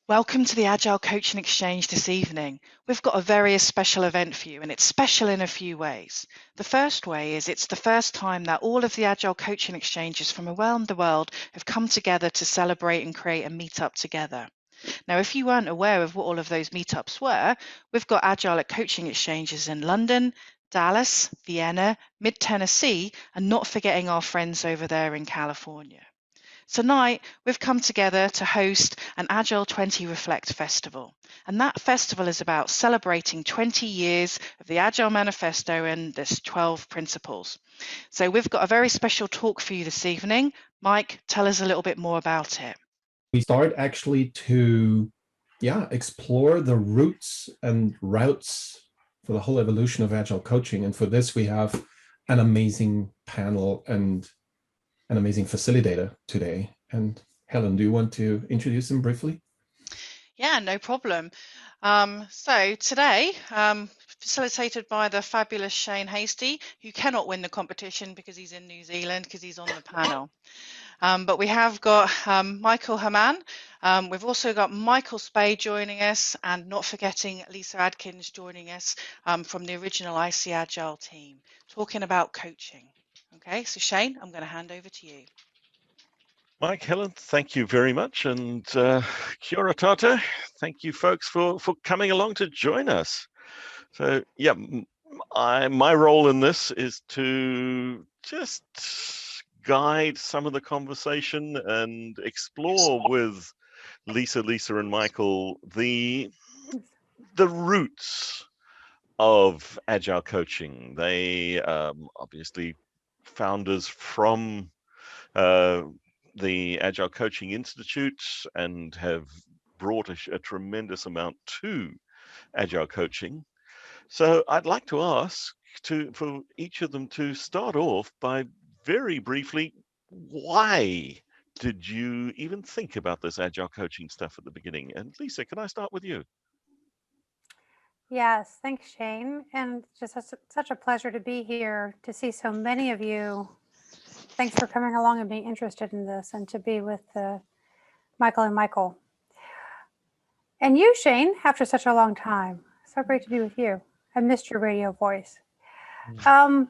Welcome to the Agile Coaching Exchange this evening. We've got a very special event for you, and it's special in a few ways. The first way is it's the first time that all of the Agile Coaching Exchanges from around the world have come together to celebrate and create a meetup together. Now, if you weren't aware of what all of those meetups were, we've got Agile Coaching Exchanges in London, Dallas, Vienna, Mid-Tennessee, and not forgetting our friends over there in California. Tonight, we've come together to host an Agile20Reflect Festival. And that festival is about celebrating 20 years of the Agile Manifesto and its 12 principles. So we've got a very special talk for you this evening. Mike, tell us a little bit more about it. We start actually to explore the roots and routes for the whole evolution of Agile coaching. And for this, we have an amazing panel and an amazing facilitator today. And Helen, do you want to introduce them briefly? Yeah, no problem. So today, facilitated by the fabulous Shane Hastie, who cannot win the competition because he's in New Zealand, because he's on the panel. But we have got Michael Hamman. We've also got Michael Spayd joining us, and not forgetting Lyssa Adkins joining us from the original ICAgile team, talking about coaching. Okay, so Shane, I'm going to hand over to you. Mike, Helen, thank you very much, and kia ora tātou. Thank you, folks, for coming along to join us. So, yeah, my role in this is to just guide some of the conversation and explore with Lyssa, and Michael the roots of Agile coaching. They obviously founders from the Agile Coaching Institute and have brought a tremendous amount to Agile coaching. So I'd like to ask for each of them to start off by very briefly, why did you even think about this Agile coaching stuff at the beginning? And Lyssa, can I start with you? Yes, thanks, Shane. And just such a pleasure to be here, to see so many of you. Thanks for coming along and being interested in this, and to be with Michael and Michael. And you, Shane, after such a long time. So great to be with you. I missed your radio voice. I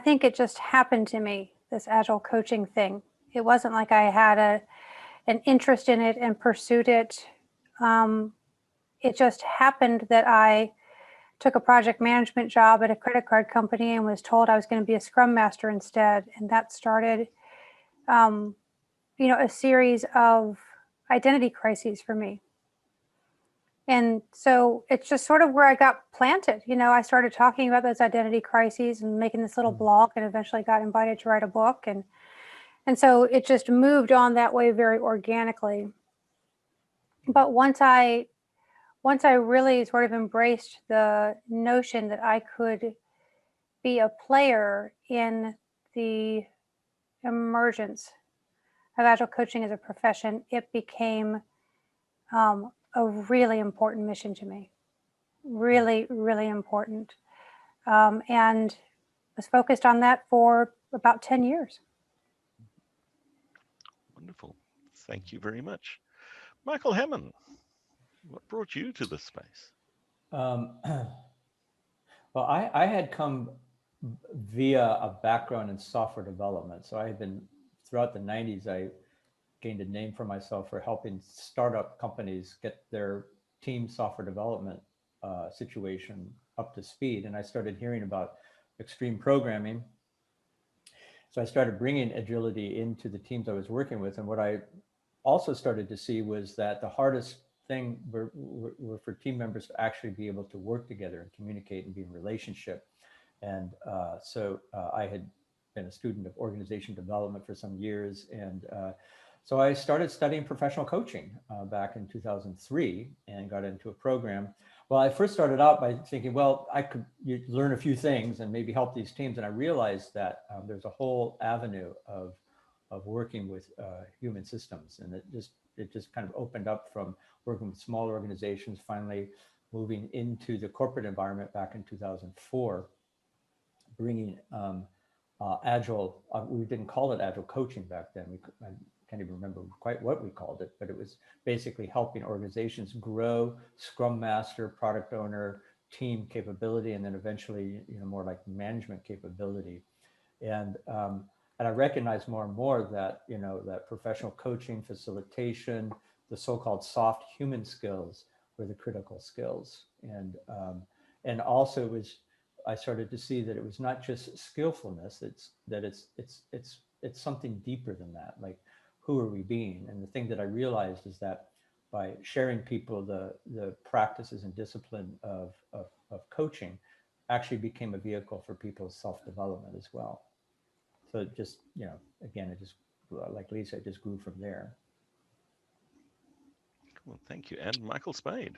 think it just happened to me, this Agile coaching thing. It wasn't like I had an interest in it and pursued it. It just happened that I took a project management job at a credit card company and was told I was going to be a Scrum Master instead. And that started, a series of identity crises for me. And so it's just sort of where I got planted. I started talking about those identity crises and making this little blog, and eventually got invited to write a book. And so it just moved on that way very organically. But once I really sort of embraced the notion that I could be a player in the emergence of Agile coaching as a profession, it became a really important mission to me. Really, really important. And was focused on that for about 10 years. Wonderful. Thank you very much. Michael Hamman, what brought you to this space? Well, I had come via a background in software development. So I had been, throughout the 90s, I gained a name for myself for helping startup companies get their team software development situation up to speed. And I started hearing about extreme programming. So I started bringing agility into the teams I was working with. And what I also started to see was that the hardest thing were for team members to actually be able to work together and communicate and be in relationship. And so I had been a student of organization development for some years. And so I started studying professional coaching back in 2003 and got into a program. Well, I first started out by thinking, well, I could learn a few things and maybe help these teams. And I realized that there's a whole avenue of working with human systems. And it just kind of opened up from working with small organizations, finally moving into the corporate environment back in 2004, bringing Agile, we didn't call it Agile coaching back then. I can't even remember quite what we called it, but it was basically helping organizations grow Scrum Master, product owner, team capability, and then eventually, more like management capability. And I recognize more and more that, that professional coaching, facilitation, the so-called soft human skills were the critical skills. And also I started to see that it was not just skillfulness, it's something deeper than that. Like, who are we being? And the thing that I realized is that by sharing people the practices and discipline of coaching actually became a vehicle for people's self-development as well. So it just, again, it just, like Lyssa, it just grew from there. Well, thank you. And Michael Spayd,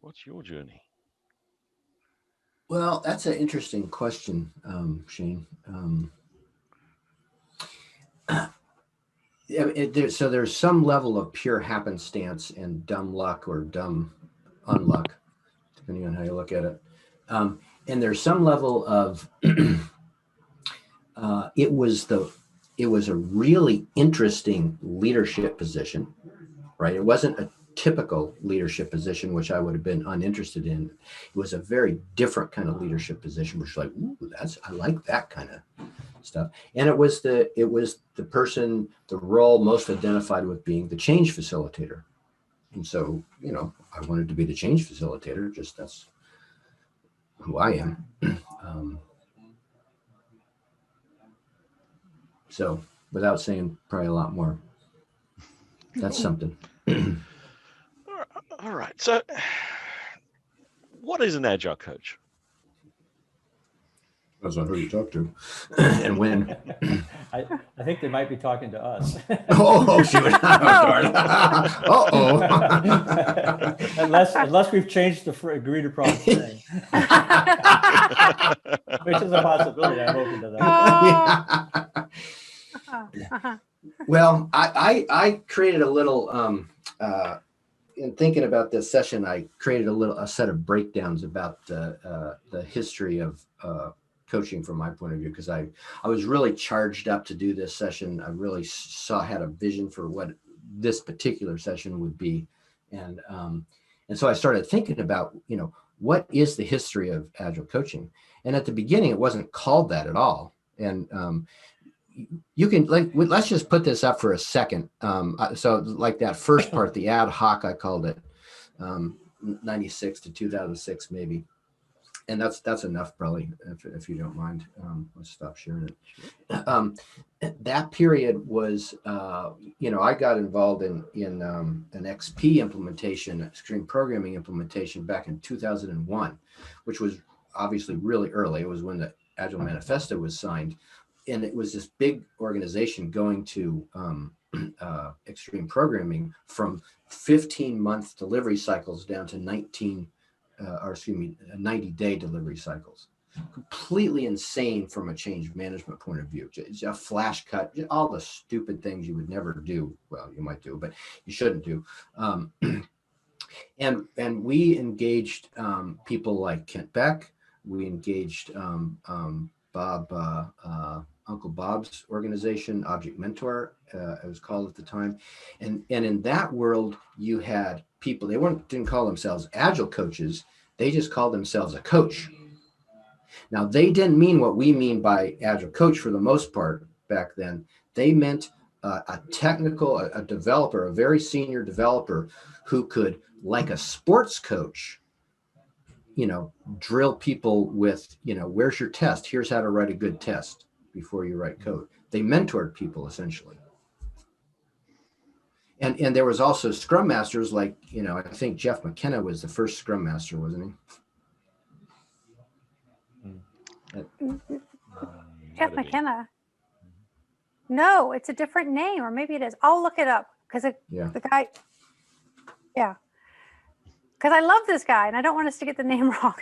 what's your journey? Well, that's an interesting question, Shane. So there's some level of pure happenstance and dumb luck or dumb unluck, depending on how you look at it. And there's some level of it was a really interesting leadership position, right? It wasn't a typical leadership position, which I would have been uninterested in. It was a very different kind of leadership position, which was like, ooh, I like that kind of stuff. And it was the role most identified with being the change facilitator. And so, I wanted to be the change facilitator, just that's who I am. So without saying probably a lot more, that's something. All right. So what is an Agile coach? Depends on who you talk to and when. I think they might be talking to us. Oh, shoot. Uh-oh. unless we've changed the agreed upon thing. Which is a possibility. I'm open to that. Well, I created a little, in thinking about this session, I created a set of breakdowns about the history of coaching from my point of view, because I was really charged up to do this session. I really had a vision for what this particular session would be. And so I started thinking about, what is the history of Agile coaching? And at the beginning, it wasn't called that at all. And you can, let's just put this up for a second. So like that first part, the ad hoc, I called it 96 to 2006, maybe. And that's enough, probably, if you don't mind. Let's stop sharing it. That period was, I got involved in an XP implementation, extreme programming implementation, back in 2001, which was obviously really early. It was when the Agile Manifesto was signed, and it was this big organization going to extreme programming from 15-month delivery cycles down to 90-day delivery cycles. Completely insane from a change management point of view. Just a flash cut, all the stupid things you would never do. Well, you might do, but you shouldn't do. And we engaged people like Kent Beck. We engaged Bob, Uncle Bob's organization, Object Mentor, it was called at the time. And in that world, you had people, they didn't call themselves Agile coaches. They just called themselves a coach. Now, they didn't mean what we mean by Agile coach for the most part back then. They meant a developer, a very senior developer who could, like a sports coach, drill people with, where's your test? Here's how to write a good test before you write code. They mentored people essentially. And there was also Scrum Masters, like, I think Jeff McKenna was the first Scrum Master, wasn't he? Jeff McKenna. No, it's a different name, or maybe it is. I'll look it up because the guy, yeah. Because I love this guy and I don't want us to get the name wrong.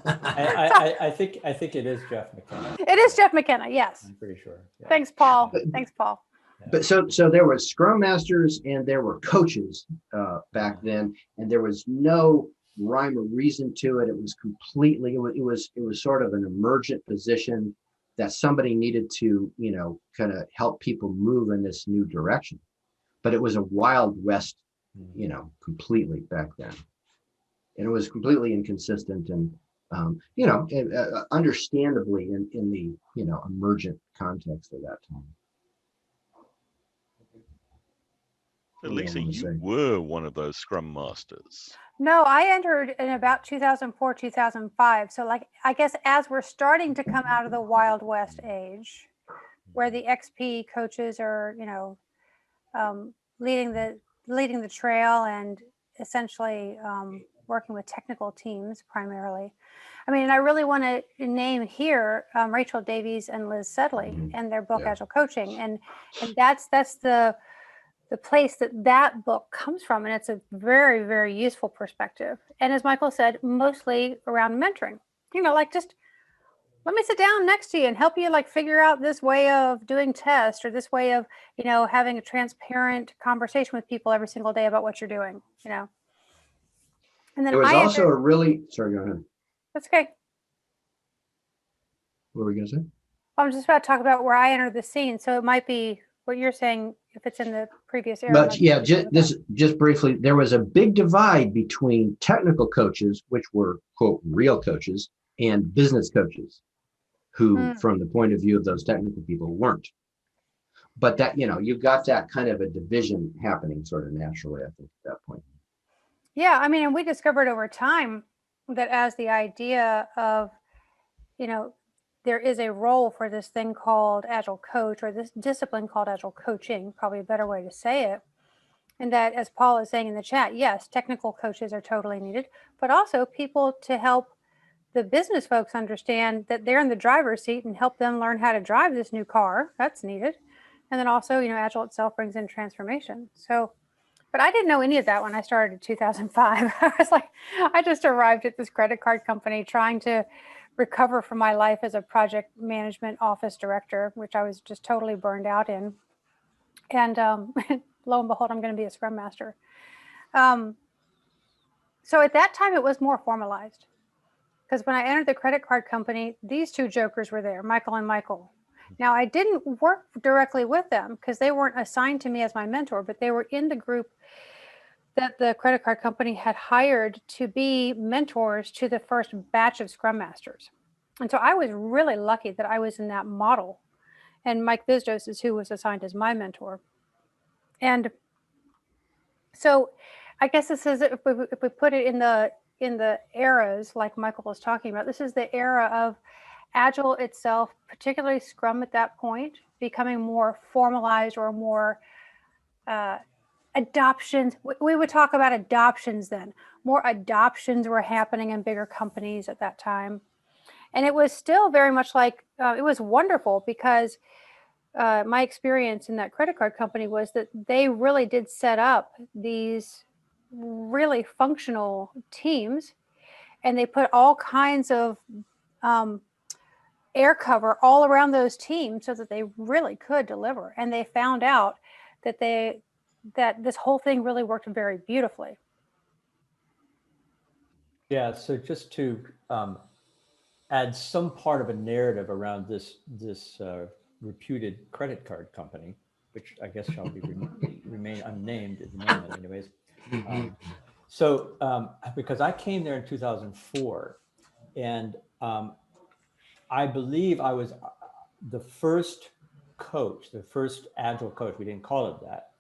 I think it is Jeff McKenna. It is Jeff McKenna, yes. I'm pretty sure. Yeah. Thanks, Paul. Thanks, Paul. But so there were Scrum Masters and there were coaches back then, and there was no rhyme or reason to it. It was completely, it was sort of an emergent position that somebody needed to, kind of help people move in this new direction. But it was a Wild West, completely back then. And it was completely inconsistent and, understandably in the, emergent context of that time. So Lyssa, you were one of those Scrum Masters. No, I entered in about 2004, 2005. So like, I guess as we're starting to come out of the Wild West age, where the XP coaches are, leading the trail and essentially working with technical teams primarily. I mean, and I really want to name here Rachel Davies and Liz Sedley and their book Agile Coaching, and that's the place that book comes from, and it's a very, very useful perspective. And as Michael said, mostly around mentoring. Like just let me sit down next to you and help you like figure out this way of doing tests or this way of, having a transparent conversation with people every single day about what you're doing, And then it was also a really, sorry, go ahead. That's okay. What were we going to say? I'm just about to talk about where I entered the scene. So it might be what you're saying if it's in the previous era. But yeah, just briefly, there was a big divide between technical coaches, which were, quote, real coaches, and business coaches, who, from the point of view of those technical people, weren't. But that, you've got that kind of a division happening sort of naturally, I think, at that point. Yeah, I mean, and we discovered over time that as the idea of, there is a role for this thing called Agile Coach, or this discipline called Agile Coaching, probably a better way to say it. And that, as Paul is saying in the chat, yes, technical coaches are totally needed, but also people to help the business folks understand that they're in the driver's seat and help them learn how to drive this new car. That's needed. And then also, Agile itself brings in transformation. So, but I didn't know any of that when I started in 2005. I was like, I just arrived at this credit card company trying to recover from my life as a project management office director, which I was just totally burned out in. And lo and behold, I'm going to be a Scrum Master. So at that time, it was more formalized. Because when I entered the credit card company, these two jokers were there, Michael and Michael. Now, I didn't work directly with them because they weren't assigned to me as my mentor, but they were in the group that the credit card company had hired to be mentors to the first batch of Scrum Masters. And so I was really lucky that I was in that model. And Mike Vizdos is who was assigned as my mentor. And so I guess this is, if we put it in the eras like Michael was talking about, this is the era of Agile itself, particularly Scrum at that point, becoming more formalized or more adoptions. We would talk about adoptions then. More adoptions were happening in bigger companies at that time. And it was still very much like, it was wonderful because my experience in that credit card company was that they really did set up these really functional teams, and they put all kinds of air cover all around those teams so that they really could deliver. And they found out that this whole thing really worked very beautifully. Yeah, so just to add some part of a narrative around this reputed credit card company, which I guess shall be remain unnamed at the moment anyways. Because I came there in 2004, and I believe I was the first coach, the first Agile coach. We didn't call it that,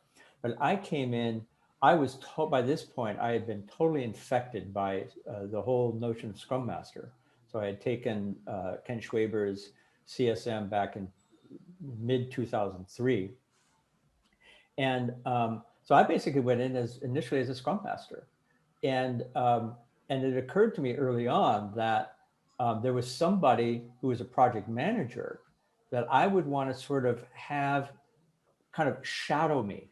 but I came in, I was told by this point, I had been totally infected by the whole notion of Scrum Master. So I had taken Ken Schwaber's CSM back in mid 2003. And so I basically went in initially as a Scrum Master. And it occurred to me early on that there was somebody who was a project manager that I would want to sort of have kind of shadow me,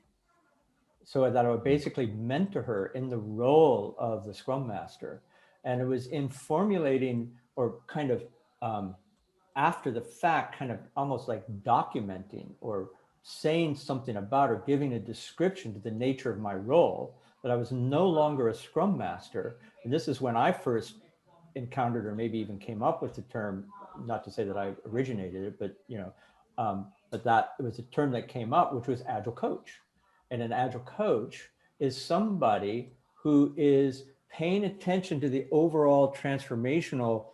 so that I would basically mentor her in the role of the Scrum Master. And it was in formulating, or kind of after the fact, kind of almost like documenting or saying something about or giving a description to the nature of my role, that I was no longer a Scrum Master. And this is when I first encountered, or maybe even came up with the term not to say that I originated it, but but that it was a term that came up, which was Agile coach. And an Agile coach is somebody who is paying attention to the overall transformational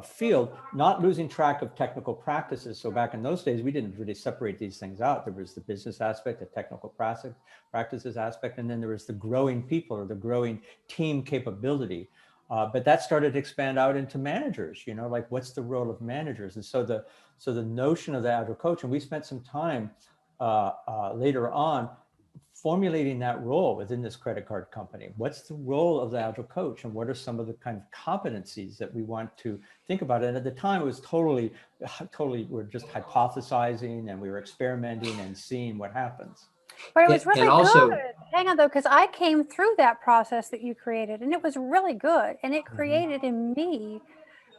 field, not losing track of technical practices. So back in those days, we didn't really separate these things out. There was the business aspect, the technical practices aspect, and then there was the growing people or the growing team capability. But that started to expand out into managers, like what's the role of managers? And so the notion of the Agile coach, and we spent some time later on formulating that role within this credit card company. What's the role of the Agile coach, and what are some of the kind of competencies that we want to think about? And at the time, it was totally, we're just hypothesizing and we were experimenting and seeing what happens. But it was really also, good. Hang on though, because I came through that process that you created, and it was really good. And it created in me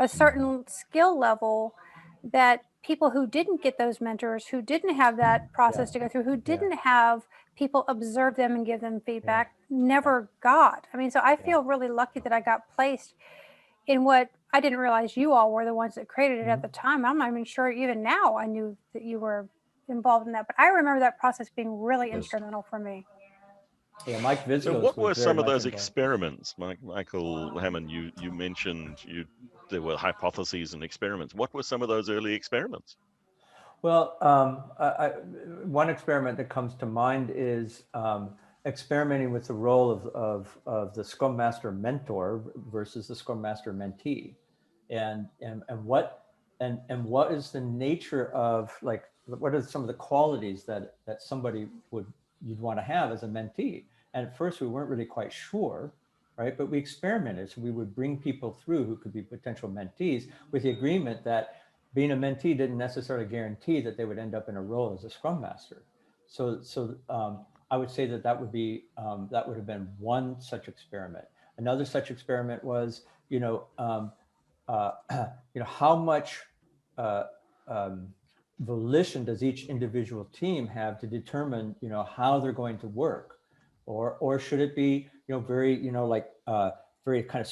a certain skill level that people who didn't get those mentors, who didn't have that process to go through, who didn't have people observe them and give them feedback, never got. I mean, so I feel really lucky that I got placed in what I didn't realize you all were the ones that created it at the time. I'm not even sure even now I knew that you were involved in that, but I remember that process being really instrumental for me. Yeah, Mike Vizgos. So what were some of those involved. Experiments, Michael Hamman? You mentioned there were hypotheses and experiments. What were some of those early experiments? Well, one experiment that comes to mind is experimenting with the role of the Scrum Master mentor versus the Scrum Master mentee, and what is the nature of, like, what are some of the qualities that somebody you'd want to have as a mentee? And at first we weren't really quite sure, right? But we experimented. So we would bring people through who could be potential mentees with the agreement that being a mentee didn't necessarily guarantee that they would end up in a role as a Scrum Master. So I would say that would have been one such experiment. Another such experiment was, how much volition does each individual team have to determine, how they're going to work, or should it be, very, very kind of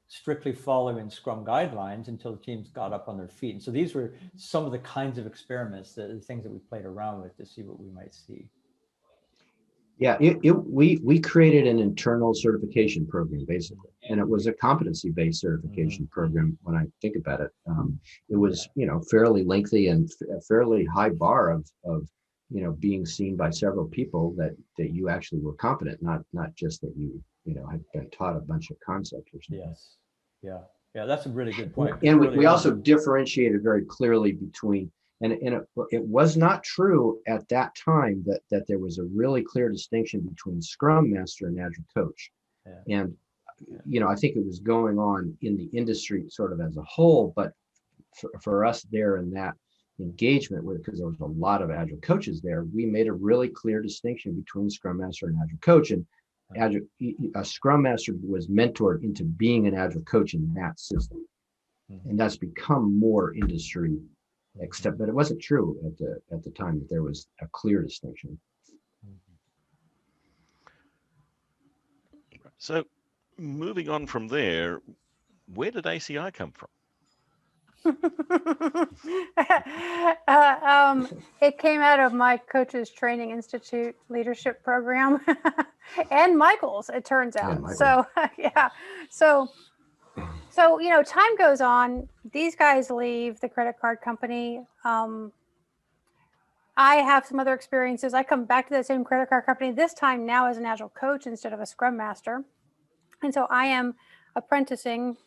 strictly following Scrum guidelines until the teams got up on their feet. And so these were some of the kinds of experiments, the things that we played around with to see what we might see. Yeah, we created an internal certification program, basically, and it was a competency-based certification program. When I think about it, it was, fairly lengthy and a fairly high bar of being seen by several people that you actually were competent, not just that you had been taught a bunch of concepts or something. Yes, yeah, that's a really good point. And we also differentiated very clearly between. And it was not true at that time that there was a really clear distinction between Scrum Master and Agile Coach. Yeah. And, I think it was going on in the industry sort of as a whole, but for us there in that engagement with, because there was a lot of Agile coaches there, we made a really clear distinction between Scrum Master and Agile Coach. And a Scrum Master was mentored into being an Agile Coach in that system. And that's become more industry accept, but it wasn't true at the time that there was a clear distinction. So moving on from there, where did ACI come from? It came out of my Coaches Training Institute leadership program and Michael's, it turns out. So So, time goes on. These guys leave the credit card company. I have some other experiences. I come back to the same credit card company, this time now as an Agile coach instead of a Scrum Master. And so I am apprenticing,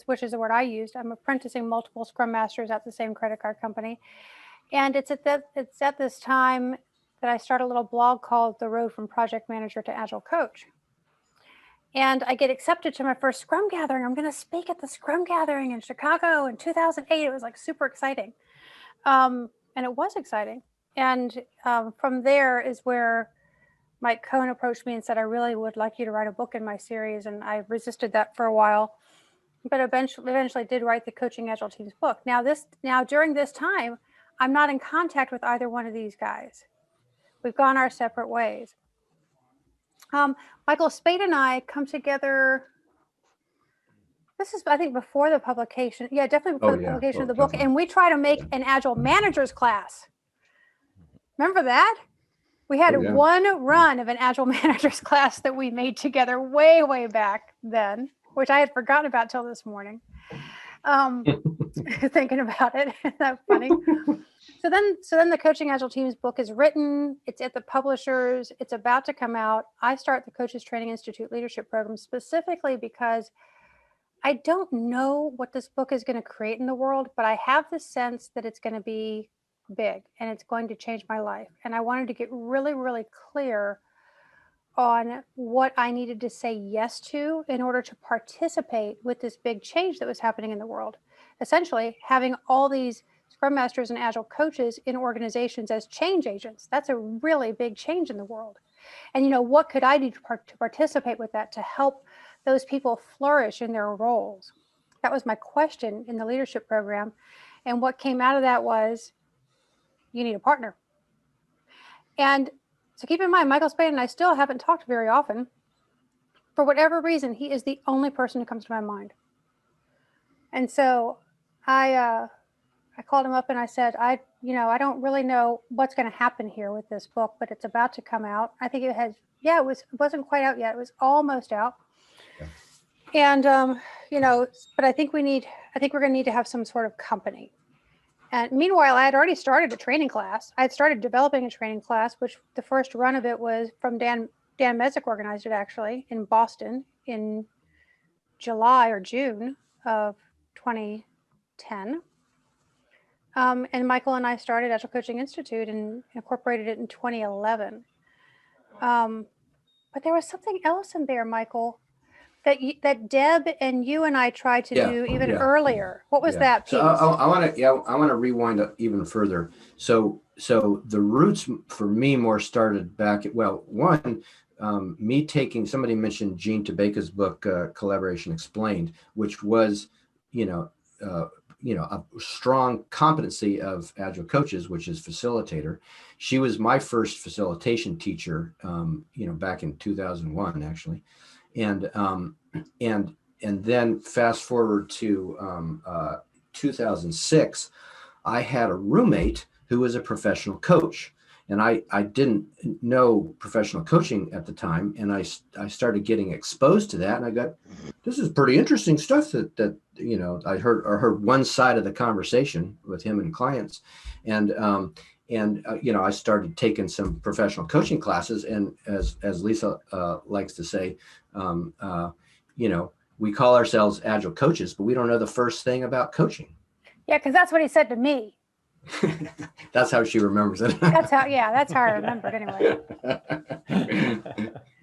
which is the word I used. I'm apprenticing multiple Scrum Masters at the same credit card company. And it's at this time that I start a little blog called The Road from Project Manager to Agile Coach. And I get accepted to my first Scrum gathering. I'm going to speak at the Scrum gathering in Chicago in 2008. It was like super exciting. And it was exciting. And from there is where Mike Cohen approached me and said, I really would like you to write a book in my series. And I resisted that for a while, but eventually did write the Coaching Agile Teams book. Now during this time, I'm not in contact with either one of these guys. We've gone our separate ways. Michael, Spayd and I come together This is, I think, before the publication. Yeah, definitely before the publication of the book. Definitely. And we try to make an Agile Managers class. Remember that? We had one run of an Agile Managers class that we made together way, way back then, which I had forgotten about till this morning. Thinking about it. Isn't that funny? So then the Coaching Agile Teams book is written. It's at the publishers. It's about to come out. I start the Coaches Training Institute Leadership Program specifically because I don't know what this book is going to create in the world, but I have the sense that it's going to be big and it's going to change my life. And I wanted to get really, really clear on what I needed to say yes to in order to participate with this big change that was happening in the world. Essentially, having all these Scrum Masters and Agile coaches in organizations as change agents, that's a really big change in the world. And, what could I do to participate with that to help those people flourish in their roles? That was my question in the leadership program. And what came out of that was, you need a partner. And so keep in mind, Michael Spayd and I still haven't talked very often. For whatever reason, he is the only person who comes to my mind. And so I called him up and I said, I don't really know what's going to happen here with this book, but it's about to come out. I think it wasn't quite out yet. It was almost out. Yeah. And, but I think we're going to need to have some sort of company. And meanwhile, I had already started a training class. I had started developing a training class, which the first run of it was from Dan Mezek organized it actually in Boston in July or June of 2010. And Michael and I started Agile Coaching Institute and incorporated it in 2011. But there was something else in there, Michael, that Deb and you and I tried to do even earlier. What was that piece? So I want to rewind even further. So the roots for me more started back at, me taking, somebody mentioned Gene Tabaka's book, Collaboration Explained, which was, a strong competency of Agile coaches, which is facilitator. She was my first facilitation teacher, back in 2001, actually. And then fast forward to 2006, I had a roommate who was a professional coach. And I didn't know professional coaching at the time. And I started getting exposed to that. And I got, this is pretty interesting stuff that I heard one side of the conversation with him and clients. And I started taking some professional coaching classes. And as Lyssa likes to say, we call ourselves Agile coaches, but we don't know the first thing about coaching. Yeah, because that's what he said to me. That's how she remembers it. That's how I remembered anyway.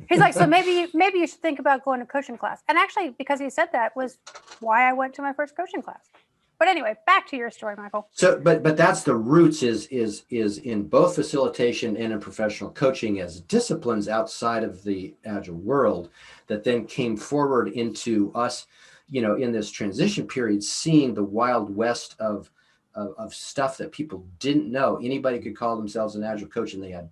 He's like, so maybe you should think about going to coaching class. And actually, because he said that was why I went to my first coaching class. But anyway, back to your story, Michael. So, but that's the roots is in both facilitation and in professional coaching as disciplines outside of the Agile world that then came forward into us, in this transition period, seeing the wild west of stuff that people didn't know. Anybody could call themselves an Agile coach, and they had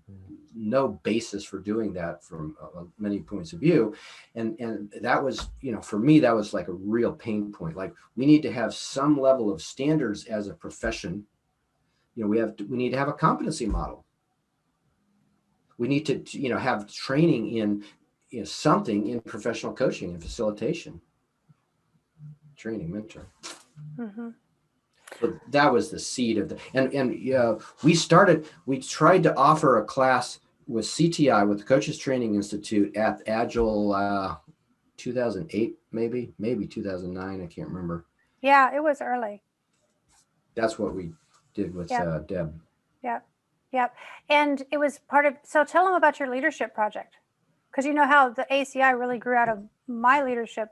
no basis for doing that from many points of view. And that was, for me, that was like a real pain point. Like, we need to have some level of standards as a profession. We need to have a competency model. We need to, have training in something in professional coaching and facilitation. Training, mentor. Mm-hmm. But that was the seed of we tried to offer a class with CTI, with the Coaches Training Institute at Agile 2008, maybe 2009. I can't remember. Yeah, it was early. That's what we did with Deb. Yep. And it was part of, so tell them about your leadership project. Because you know how the ACI really grew out of my leadership,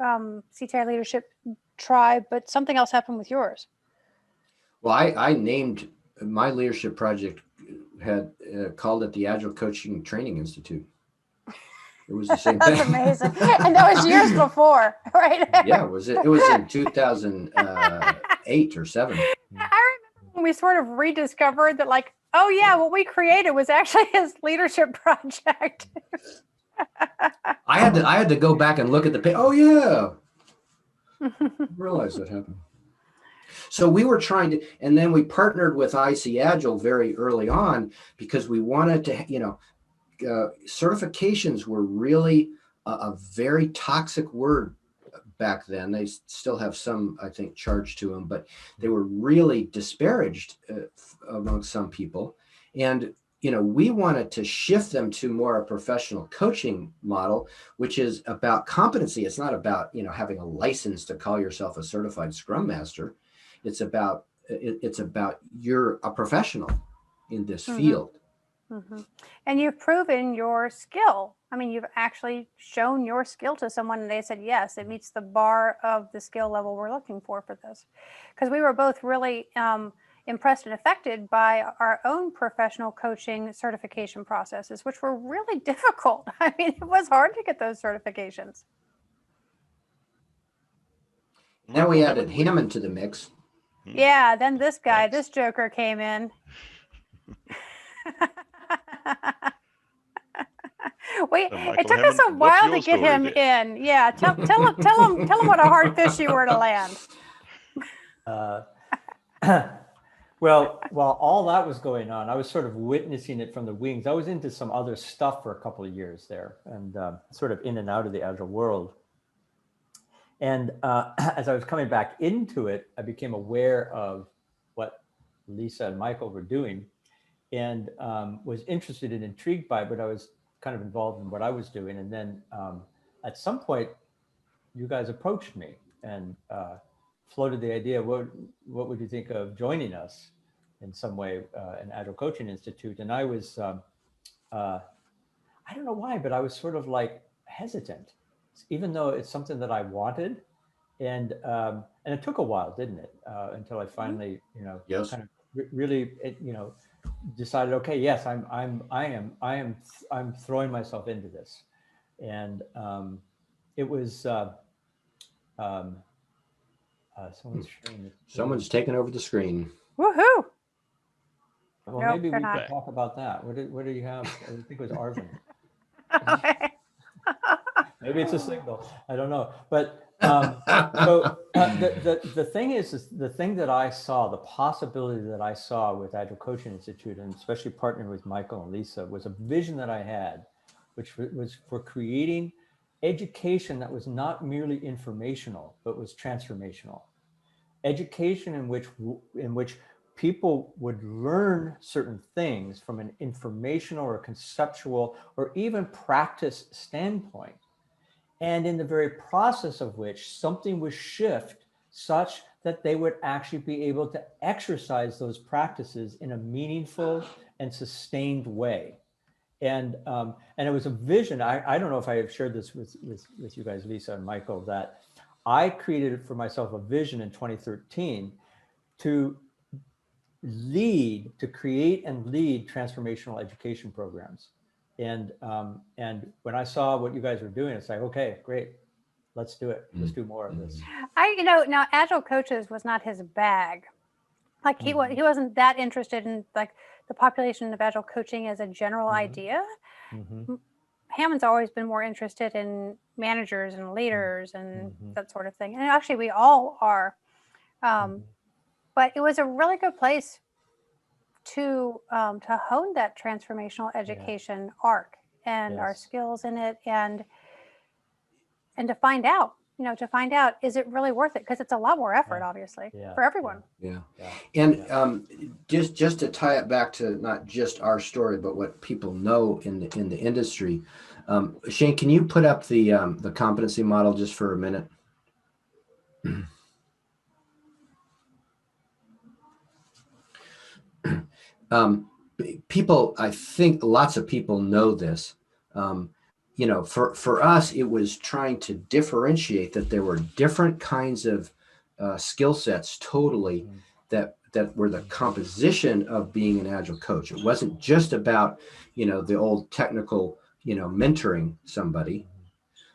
CTI leadership tribe, but something else happened with yours. Well, I named my leadership project, had called it the Agile Coaching Training Institute. It was the same thing. That's amazing. And that was years before, right? Yeah, it was in 2008 or 7. I remember when we sort of rediscovered that, like, oh yeah, what we created was actually his leadership project. I had to go back and look at the page. Oh yeah, Realize that happened. So we were trying to, and then we partnered with ICAgile very early on because we wanted to, certifications were really a very toxic word back then. They still have some, I think, charge to them, but they were really disparaged among some people. And we wanted to shift them to more a professional coaching model, which is about competency. It's not about, having a license to call yourself a certified Scrum Master. It's about you're a professional in this field. Mm-hmm. And you've proven your skill. I mean, you've actually shown your skill to someone and they said, yes, it meets the bar of the skill level we're looking for this. Because we were both really impressed and affected by our own professional coaching certification processes, which were really difficult. I mean, it was hard to get those certifications. Now we added Hamman to the mix. Yeah, then this guy, this joker came in. It took us a while to get him in. Yeah, tell him what a hard fish you were to land. Well, while all that was going on, I was sort of witnessing it from the wings. I was into some other stuff for a couple of years there, and sort of in and out of the Agile world. And as I was coming back into it, I became aware of what Lyssa and Michael were doing, and was interested and intrigued by it, but I was kind of involved in what I was doing. And then at some point, you guys approached me and floated the idea, what would you think of joining us in some way in Agile Coaching Institute? And I was, I don't know why, but I was sort of like hesitant, even though it's something that I wanted. And it took a while, didn't it? Until I finally, Yes. kind of really, decided, okay, yes, I'm throwing myself into this. And it was, someone's taking over the screen. Woohoo! Well, Nope, maybe we not. can talk about that. What do you have? I think it was Arvin. Maybe it's a signal. I don't know. But the thing is the thing that I saw, the possibility that I saw with Agile Coaching Institute, and especially partnering with Michael and Lyssa, was a vision that I had, which was for creating education that was not merely informational, but was transformational. Education in which people would learn certain things from an informational or conceptual or even practice standpoint. And in the very process of which something would shift such that they would actually be able to exercise those practices in a meaningful and sustained way. And it was a vision. I don't know if I have shared this with you guys, Lyssa and Michael, that I created for myself a vision in 2013 to create and lead transformational education programs. And when I saw what you guys were doing, it's like, okay, great, let's do it. Let's do more of this. Now Agile Coaches was not his bag. Like he wasn't that interested in like the population of Agile coaching as a general idea. Hamman's always been more interested in managers and leaders and that sort of thing. And actually we all are. But it was a really good place to hone that transformational education arc and our skills in it, and to find out, is it really worth it? Because it's a lot more effort, obviously, for everyone. And just to tie it back to not just our story, but what people know in the industry. Shane, can you put up the competency model just for a minute? People, I think lots of people know this. For us, it was trying to differentiate that there were different kinds of skill sets totally that were the composition of being an Agile coach. It wasn't just about, the old technical, mentoring somebody.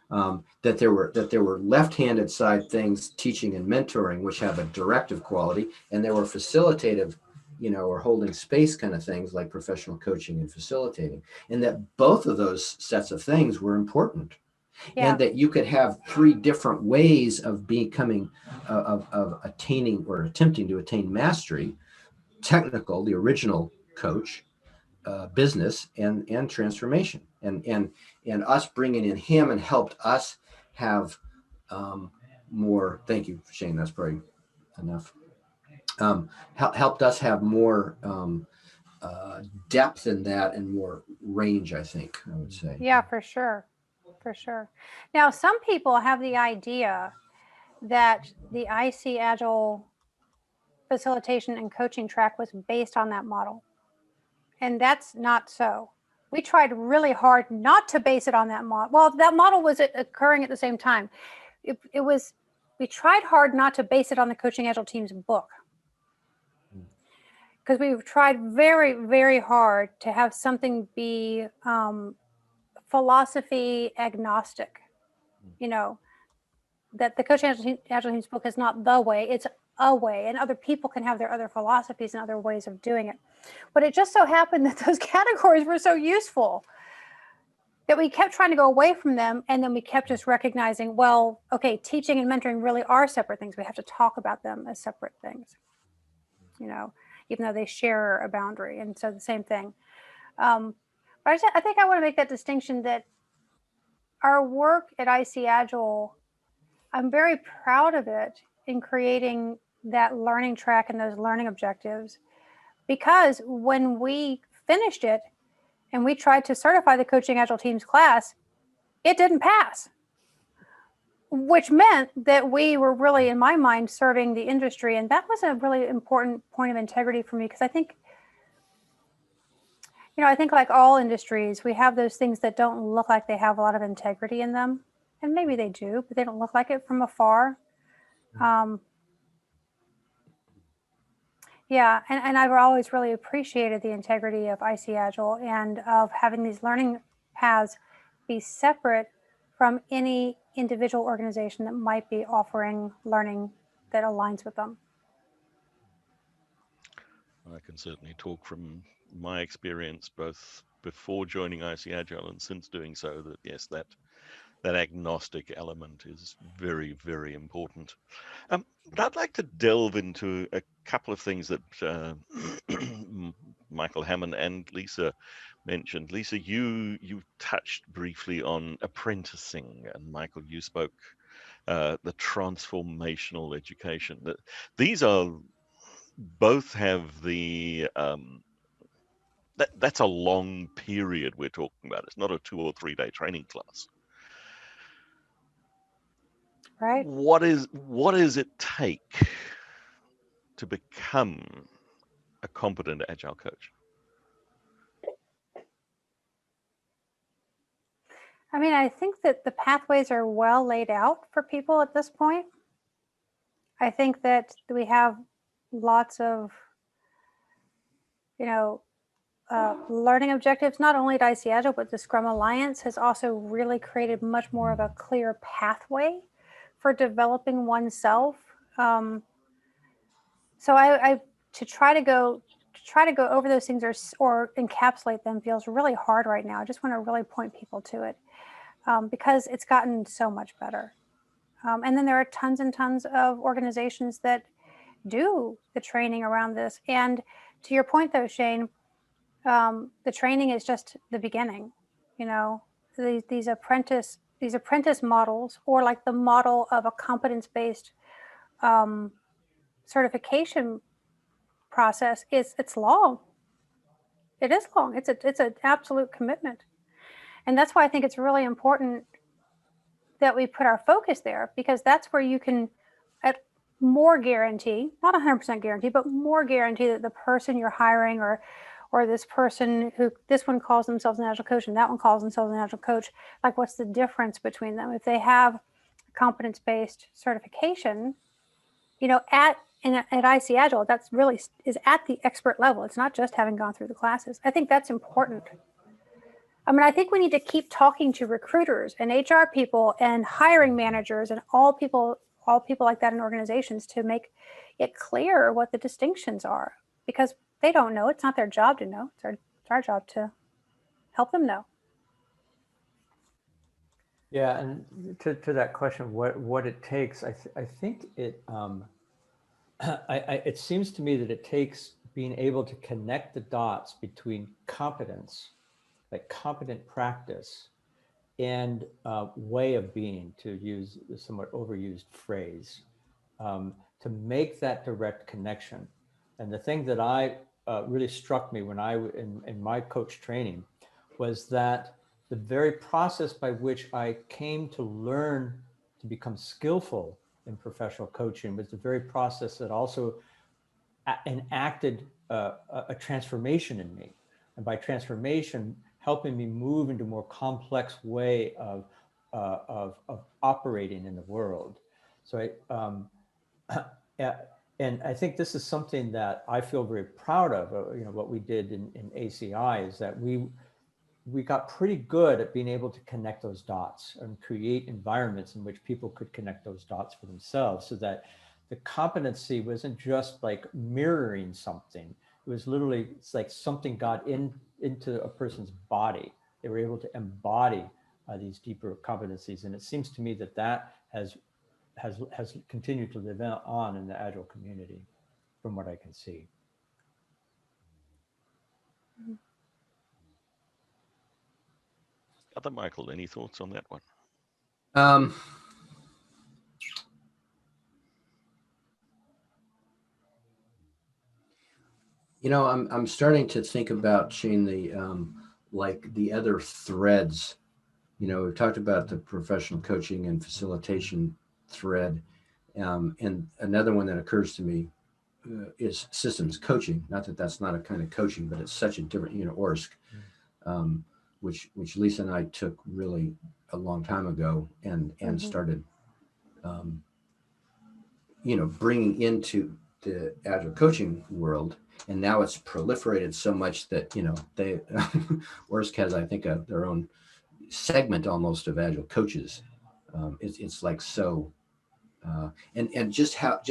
That there were left-handed side things, teaching and mentoring, which have a directive quality, and there were facilitative, or holding space kind of things like professional coaching and facilitating, and that both of those sets of things were important. Yeah. and that you could have 3 different ways of becoming, of attaining or attempting to attain mastery: technical, the original coach, business, and transformation. And us bringing in Hamman helped us have more. Thank you, Shane. That's probably enough. Helped us have more depth in that and more range, I think I would say. Yeah, for sure. For sure. Now, some people have the idea that the ICAgile facilitation and coaching track was based on that model. And that's not so. We tried really hard not to base it on that model. Well, that model was occurring at the same time. We tried hard not to base it on the Coaching Agile team's book, because we've tried very, very hard to have something be philosophy agnostic. You know, that the Coaching Agile team's book is not the way, it's a way, and other people can have their other philosophies and other ways of doing it. But it just so happened that those categories were so useful that we kept trying to go away from them, and then we kept just recognizing, well, okay, teaching and mentoring really are separate things. We have to talk about them as separate things, you know, even though they share a boundary. And so the same thing. But I think I want to make that distinction that our work at ICAgile, I'm very proud of it in creating that learning track and those learning objectives, because when we finished it and we tried to certify the Coaching Agile team's class, it didn't pass, which meant that we were really, in my mind, serving the industry. And that was a really important point of integrity for me, because I think, you know, I think like all industries, we have those things that don't look like they have a lot of integrity in them. And maybe they do, but they don't look like it from afar. Yeah, and I've always really appreciated the integrity of ICAgile and of having these learning paths be separate from any individual organization that might be offering learning that aligns with them. I can certainly talk from my experience, both before joining ICAgile and since doing so, that yes, that agnostic element is very, very important. But I'd like to delve into a couple of things that Michael Hamman and Lyssa mentioned. Lyssa, you touched briefly on apprenticing, and Michael, you spoke the transformational education. That these are both have the that's a long period we're talking about. It's not a 2 or 3 day training class. Right. What does it take to become a competent Agile coach? I mean, I think that the pathways are well laid out for people at this point. I think that we have lots of, you know, learning objectives, not only at ICAgile, but the Scrum Alliance has also really created much more of a clear pathway for developing oneself. So I to try to go over those things or encapsulate them feels really hard right now. I just want to really point people to it because it's gotten so much better. And then there are tons and tons of organizations that do the training around this. And to your point, though, Shane, the training is just the beginning. You know, these apprentice models, or like the model of a competence-based certification process, it's long. It is long. It's an absolute commitment, and that's why I think it's really important that we put our focus there, because that's where you can at more guarantee, not 100% guarantee, but more guarantee that the person you're hiring or this person who, this one calls themselves an Agile coach and that one calls themselves an Agile coach, like what's the difference between them? If they have competence-based certification, you know, at ICAgile, that's really is at the expert level. It's not just having gone through the classes. I think that's important. I mean, I think we need to keep talking to recruiters and HR people and hiring managers and all people like that in organizations to make it clear what the distinctions are, because they don't know. It's not their job to know. It's our job to help them know. Yeah, and to that question, what it takes, I think it it seems to me that it takes being able to connect the dots between competence, like competent practice, and way of being, to use the somewhat overused phrase, to make that direct connection. And the thing that really struck me when in my coach training was that the very process by which I came to learn to become skillful in professional coaching was the very process that also enacted a transformation in me. And by transformation, helping me move into a more complex way of operating in the world. So and I think this is something that I feel very proud of. What we did in ACI is that we got pretty good at being able to connect those dots and create environments in which people could connect those dots for themselves, so that the competency wasn't just like mirroring something. It was literally, it's like something got into a person's body. They were able to embody these deeper competencies. And it seems to me that that has continued to live on in the Agile community, from what I can see. Other Michael, any thoughts on that one? I'm starting to think about, Shane, the like the other threads. We've talked about the professional coaching and facilitation thread, and another one that occurs to me is systems coaching. Not that that's not a kind of coaching, but it's such a different, ORSC, which Lyssa and I took really a long time ago and started, bringing into the Agile coaching world. And now it's proliferated so much that, they ORSC has, I think, their own segment almost of Agile coaches. It's like so, and just how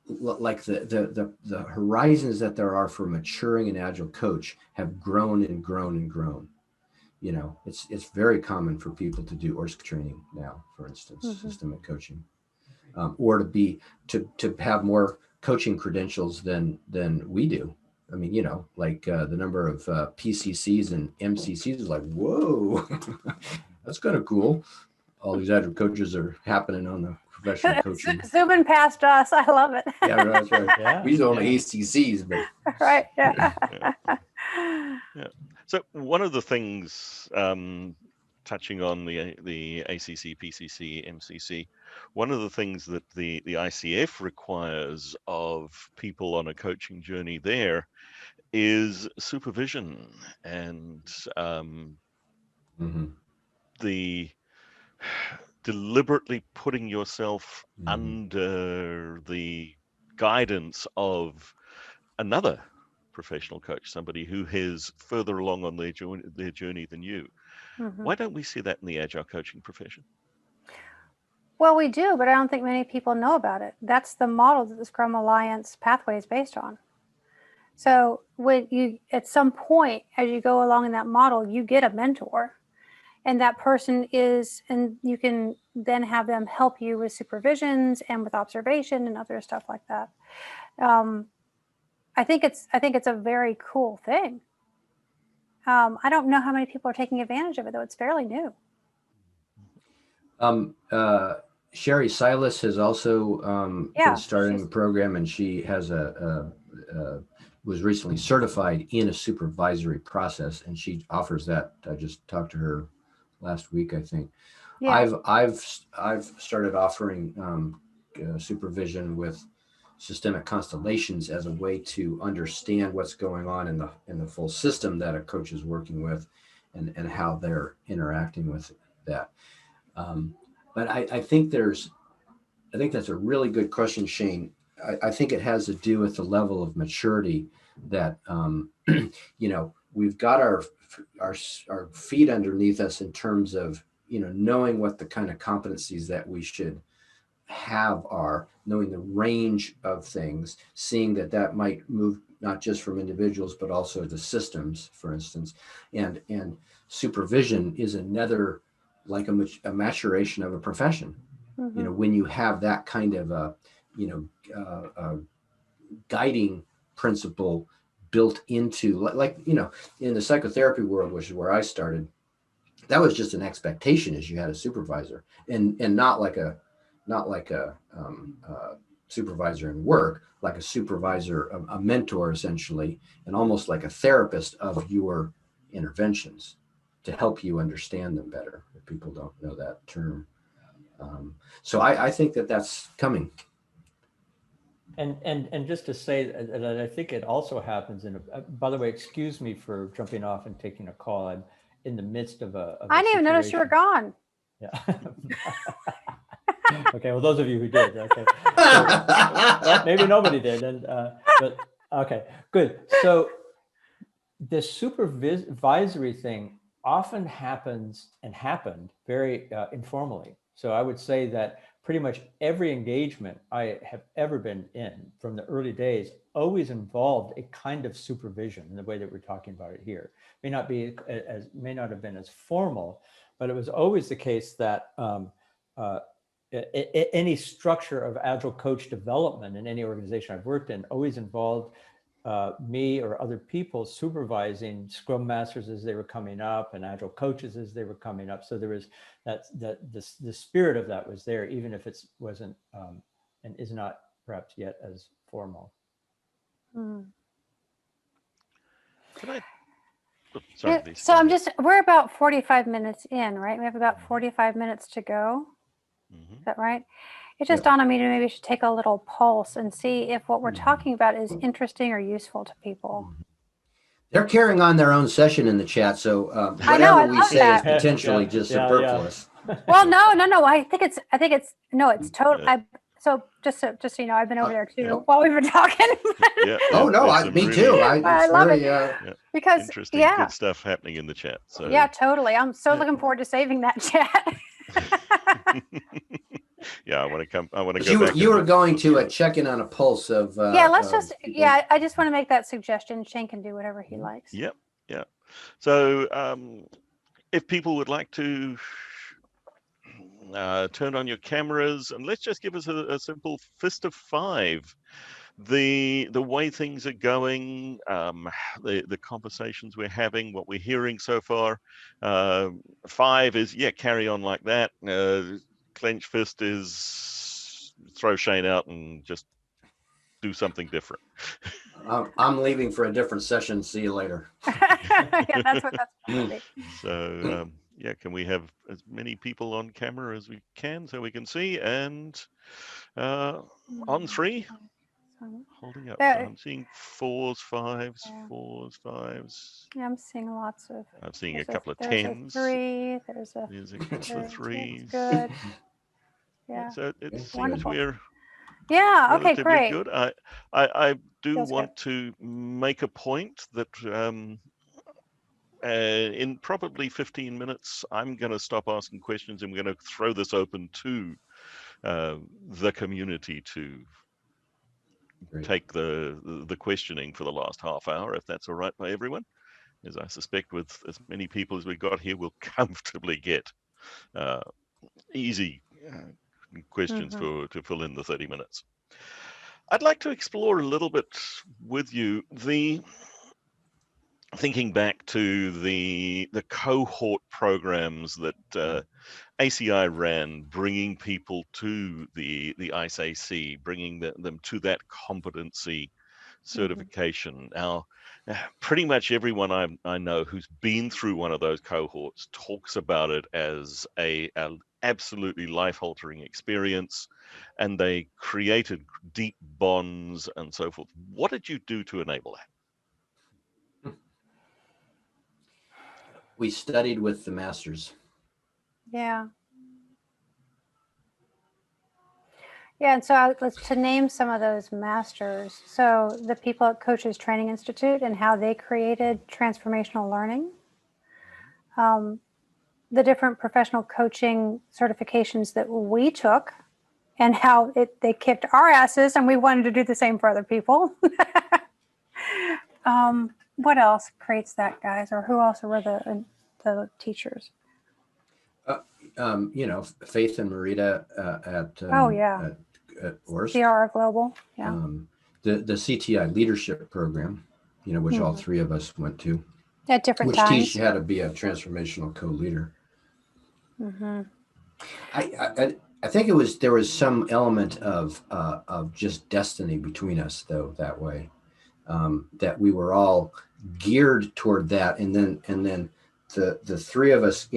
like the horizons that there are for maturing an Agile coach have grown and grown and grown. It's very common for people to do ORSC training now, for instance, systemic coaching, or to have more coaching credentials than we do. I mean, the number of PCCs and MCCs is like, whoa, that's kind of cool. All these Agile coaches are happening on the professional coaching. Zooming past us. I love it. Yeah, that's right. Yeah, we use only ACCs, but. Right, yeah. Yeah. So one of the things, touching on the ACC, PCC, MCC, one of the things that the ICF requires of people on a coaching journey there is supervision and the deliberately putting yourself under the guidance of another professional coach, somebody who is further along on their journey than you. Why don't we see that in the Agile coaching profession? Well, we do, but I don't think many people know about it. That's the model that the Scrum Alliance pathway is based on. So when you, at some point, as you go along in that model, you get a mentor, and that person is, and you can then have them help you with supervisions and with observation and other stuff like that. I think it's a very cool thing. I don't know how many people are taking advantage of it, though. It's fairly new. Sherry Silas has also been starting a program, and she has was recently certified in a supervisory process, and she offers that. I just talked to her last week, I think. Yeah. I've started offering supervision with systemic constellations as a way to understand what's going on in the full system that a coach is working with, and how they're interacting with that. But I think that's a really good question, Shane. I think it has to do with the level of maturity that we've got our feet underneath us in terms of knowing what the kind of competencies that we should have are, knowing the range of things, seeing that might move not just from individuals, but also the systems, for instance. And supervision is another, like a maturation of a profession. Mm-hmm. You know, when you have that kind of a, guiding principle built into, like, in the psychotherapy world, which is where I started, that was just an expectation, as you had a supervisor, and not like a supervisor in work, like a supervisor, a mentor essentially, and almost like a therapist of your interventions to help you understand them better, if people don't know that term. So I think that that's coming. And just to say that I think it also happens by the way, excuse me for jumping off and taking a call. I'm in the midst of I didn't even notice you were gone. Yeah. Okay, well, those of you who did, okay. So, well, maybe nobody did, but okay, good. So the supervisory thing often happens and happened very informally. So I would say that pretty much every engagement I have ever been in from the early days always involved a kind of supervision in the way that we're talking about it here. May not have been as formal, but it was always the case that any structure of Agile coach development in any organization I've worked in always involved me or other people supervising Scrum Masters as they were coming up and Agile coaches as they were coming up. So there was the spirit of that was there, even if it wasn't and is not perhaps yet as formal. Mm. Can I? Oh, sorry, Lyssa, So we're about 45 minutes in, right? We have about 45 minutes to go. Mm-hmm. Is that right? It just dawned on me to maybe we should take a little pulse and see if what we're talking about is interesting or useful to people. They're carrying on their own session in the chat, so I know, whatever we say that. is potentially just superfluous. Well, no. I think it's total. So just so you know, I've been over there too while we've been talking. Oh no, me too. I love it because interesting, good stuff happening in the chat. So yeah, totally. I'm so looking forward to saving that chat. Yeah, I want to go back. You were going to check in on a pulse of. Let's just. People. Yeah, I just want to make that suggestion. Shane can do whatever he likes. Yep. Yeah. So if people would like to turn on your cameras and let's just give us a simple fist of 5. The way things are going, the conversations we're having, what we're hearing so far. 5 is carry on like that. Clenched fist is throw Shane out and just do something different. I'm leaving for a different session. See you later. Yeah, that's gonna be. So can we have as many people on camera as we can so we can see? And on 3. Holding up. So I'm seeing 4s, 5s, 4s, 5s. Yeah, I'm seeing lots of. I'm seeing a couple of 10s. There's a couple of 3s. Good. Yeah. So it seems wonderful. We're okay, great. Good. I do want to make a point that in probably 15 minutes, I'm going to stop asking questions and we're going to throw this open to the community to take the questioning for the last half hour, if that's all right by everyone. As I suspect with as many people as we've got here, we'll comfortably get easy questions to fill in the 30 minutes. I'd like to explore a little bit with you thinking back to the cohort programs that ACI ran, bringing people to the ICAC, bringing them to that competency certification. Now, pretty much everyone I know who's been through one of those cohorts talks about it as an absolutely life-altering experience, and they created deep bonds and so forth. What did you do to enable that? We studied with the masters. Yeah. Yeah, and so to name some of those masters. So the people at Coaches Training Institute and how they created transformational learning. The different professional coaching certifications that we took and how they kicked our asses and we wanted to do the same for other people. What else creates that, guys? Or who else were the teachers? Faith and Marita at Orst. CRR Global, yeah. The CTI leadership program, which all three of us went to. At different which times. teach you how to be a transformational co-leader. I think there was some element of just destiny between us, though, that way, that we were all geared toward that, and then the three of us,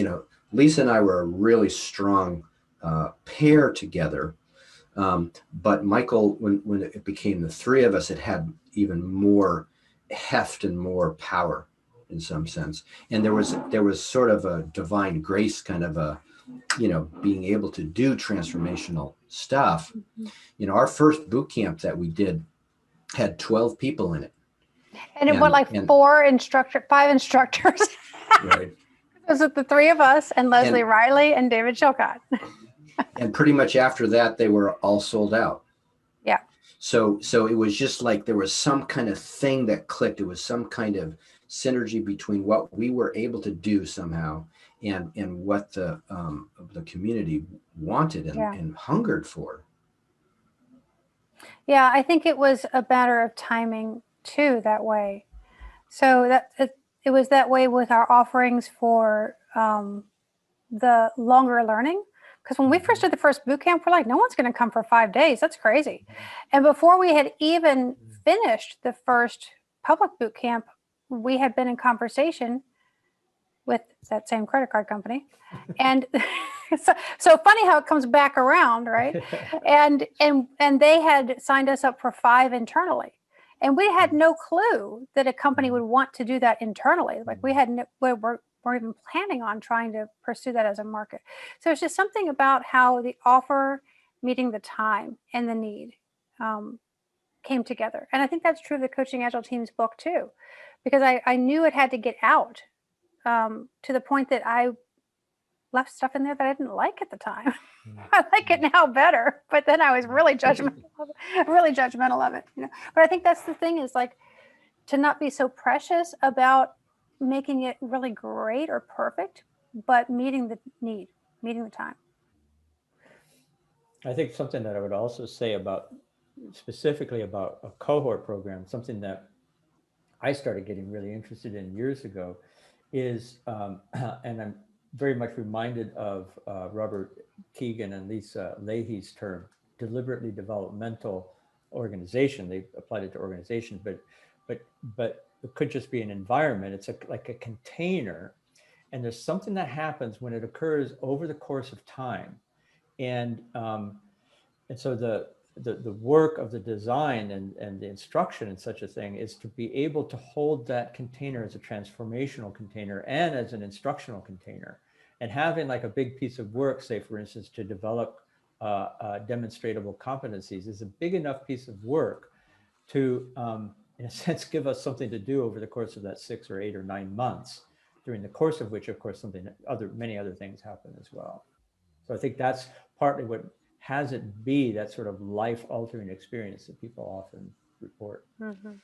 Lyssa and I were a really strong pair together. But Michael, when it became the three of us, it had even more heft and more power in some sense. And there was sort of a divine grace, kind of a, being able to do transformational stuff. Our first boot camp that we did had 12 people in it. And it was like 5 instructors. Right. It was the three of us and Leslie Riley and David Chilcott. And pretty much after that, they were all sold out. Yeah. So it was just like there was some kind of thing that clicked. It was some kind of synergy between what we were able to do somehow and what the community wanted and hungered for. Yeah, I think it was a matter of timing too, that way. So that it was that way with our offerings for the longer learning. Because when we first did the first boot camp, we're like, no one's going to come for 5 days. That's crazy. And before we had even finished the first public boot camp, we had been in conversation with that same credit card company. And so funny how it comes back around, right? And they had signed us up for 5 internally. And we had no clue that a company would want to do that internally. Like we weren't even planning on trying to pursue that as a market. So it's just something about how the offer meeting the time and the need came together. And I think that's true of the Coaching Agile team's book too, because I knew it had to get out to the point that I left stuff in there that I didn't like at the time. I like it now better, but then I was really judgmental of it. But I think that's the thing, is like to not be so precious about making it really great or perfect, but meeting the need, meeting the time. I think something that I would also say specifically about a cohort program, something that I started getting really interested in years ago is, and I'm very much reminded of Robert Keegan and Lisa Leahy's term, deliberately developmental organization. They applied it to organizations, but it could just be an environment. It's like a container, and there's something that happens when it occurs over the course of time, and so the work of the design and the instruction in such a thing is to be able to hold that container as a transformational container and as an instructional container, and having like a big piece of work, say for instance, to develop demonstratable competencies is a big enough piece of work to in a sense, give us something to do over the course of that 6 or 8 or 9 months, during the course of which, of course, many other things happen as well. So I think that's partly what has it be that sort of life-altering experience that people often report. Mm-hmm.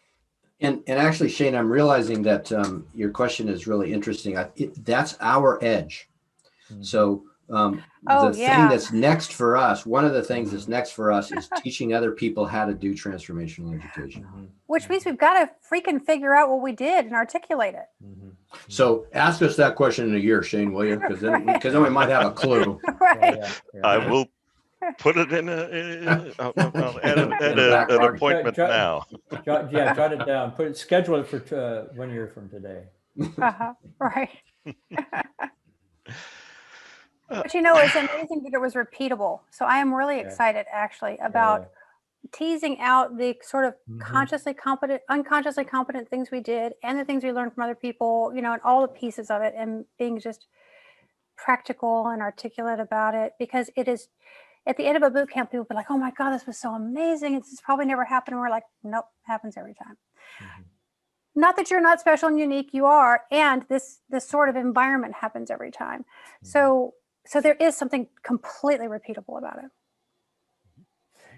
And actually, Shane, I'm realizing that your question is really interesting. That's our edge. Mm-hmm. So thing that's next for us, one of the things that's next for us is teaching other people how to do transformational education. Mm-hmm. Which means we've got to freaking figure out what we did and articulate it. Mm-hmm. So ask us that question in a year, Shane, will you? Because then we might have a clue. Right. Yeah. I will put it in I'll add an appointment now. Jot it down. Schedule it for 1 year from today. Right. But it's amazing that it was repeatable. So I am really excited actually about teasing out the sort of consciously competent, unconsciously competent things we did and the things we learned from other people, and all the pieces of it, and being just practical and articulate about it, because it is at the end of a boot camp, people be like, oh my God, this was so amazing. This probably never happened. And we're like, nope, happens every time. Mm-hmm. Not that you're not special and unique, you are. And this sort of environment happens every time. Mm-hmm. So there is something completely repeatable about it.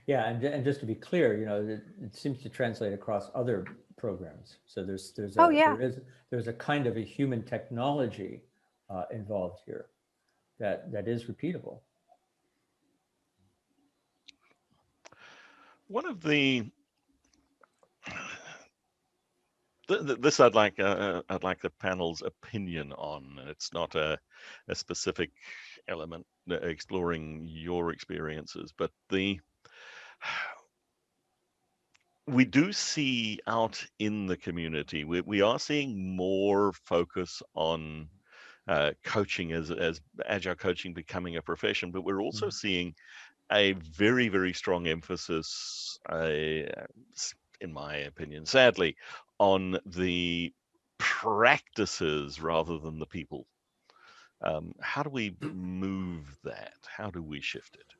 Yeah, and just to be clear, it seems to translate across other programs. So Oh, yeah. there's a kind of a human technology involved here that is repeatable. One of this I'd like the panel's opinion on, and it's not a specific element exploring your experiences, but we do see out in the community, we are seeing more focus on coaching as agile coaching becoming a profession, but we're also seeing a very, very strong emphasis, in my opinion, sadly, on the practices rather than the people. How do we move that? How do we shift it?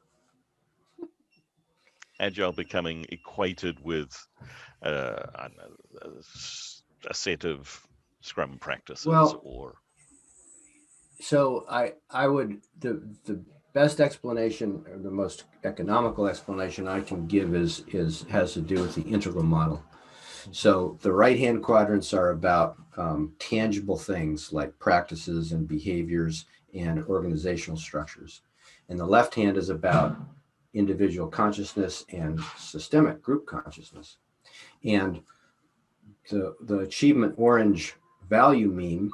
Agile becoming equated with I don't know, a set of Scrum practices, Well, or so I would the best explanation, or the most economical explanation I can give has to do with the integral model. So the right-hand quadrants are about tangible things like practices and behaviors and organizational structures. And the left hand is about individual consciousness and systemic group consciousness. And the achievement orange value meme,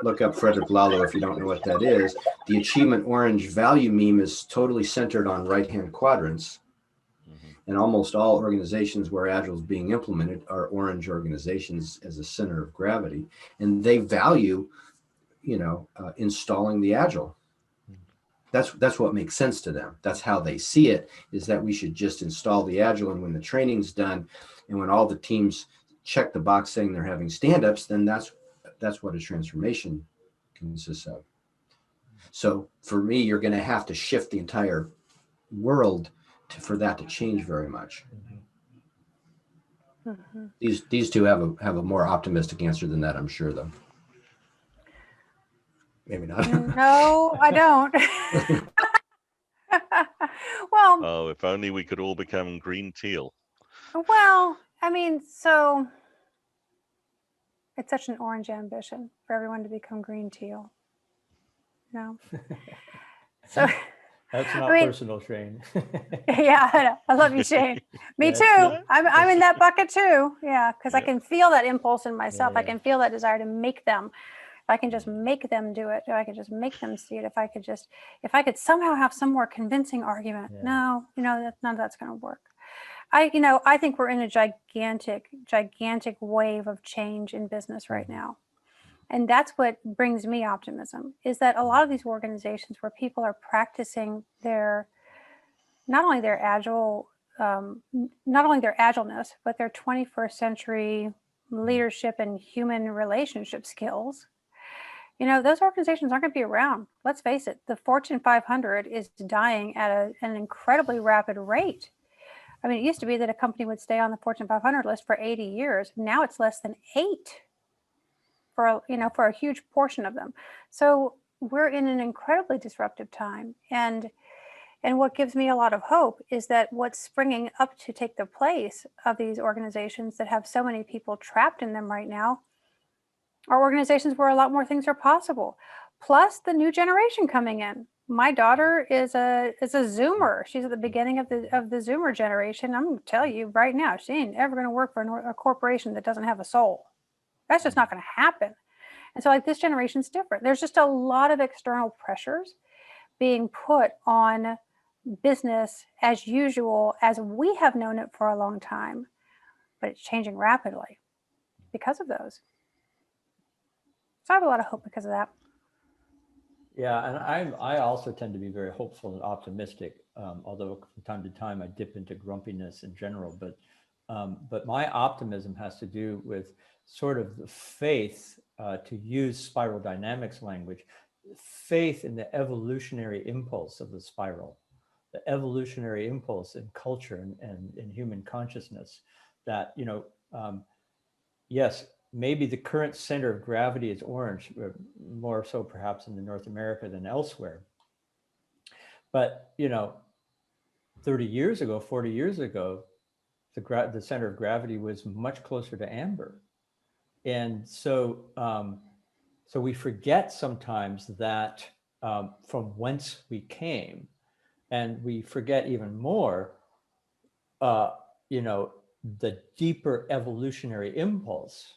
look up Frederick Lalo if you don't know what that is. The achievement orange value meme is totally centered on right-hand quadrants. And almost all organizations where Agile is being implemented are orange organizations as a center of gravity. And they value, installing the Agile. That's what makes sense to them. That's how they see it, is that we should just install the Agile. And when the training's done and when all the teams check the box saying they're having stand-ups, then that's what a transformation consists of. So for me, you're going to have to shift the entire world for that to change very much. Mm-hmm. These two have a more optimistic answer than that, I'm sure, though. Maybe not. No, I don't. Well, oh, if only we could all become green teal. Well, I mean, so it's such an orange ambition for everyone to become green teal. No. So that's not personal, Shane. Yeah, I know. I love you, Shane. Me too. I'm in that bucket too. Yeah, because I can feel that impulse in myself. I can feel that desire to make them. If I can just make them do it, if I could just make them see it, if I could somehow have some more convincing argument. No, none of that's going to work. I think we're in a gigantic wave of change in business right now. And that's what brings me optimism, is that a lot of these organizations where people are practicing not only their agileness, but their 21st century leadership and human relationship skills, those organizations aren't going to be around. Let's face it, the Fortune 500 is dying at an incredibly rapid rate. I mean, it used to be that a company would stay on the Fortune 500 list for 80 years. Now it's less than 8 for a huge portion of them. So we're in an incredibly disruptive time. And what gives me a lot of hope is that what's springing up to take the place of these organizations that have so many people trapped in them right now are organizations where a lot more things are possible. Plus the new generation coming in. My daughter is a Zoomer. She's at the beginning of the Zoomer generation. I'm going to tell you right now, she ain't ever going to work for a corporation that doesn't have a soul. That's just not going to happen. And so this generation's different. There's just a lot of external pressures being put on business as usual, as we have known it for a long time, but it's changing rapidly because of those. So I have a lot of hope because of that. Yeah, and I also tend to be very hopeful and optimistic, although from time to time I dip into grumpiness in general. But my optimism has to do with sort of the faith, to use spiral dynamics language, faith in the evolutionary impulse of the spiral, the evolutionary impulse in culture and in human consciousness, that, yes, maybe the current center of gravity is orange, more so perhaps in North America than elsewhere. But, 30 years ago, 40 years ago, the center of gravity was much closer to amber. And so, so we forget sometimes that from whence we came, and we forget even more, you know, the deeper evolutionary impulse.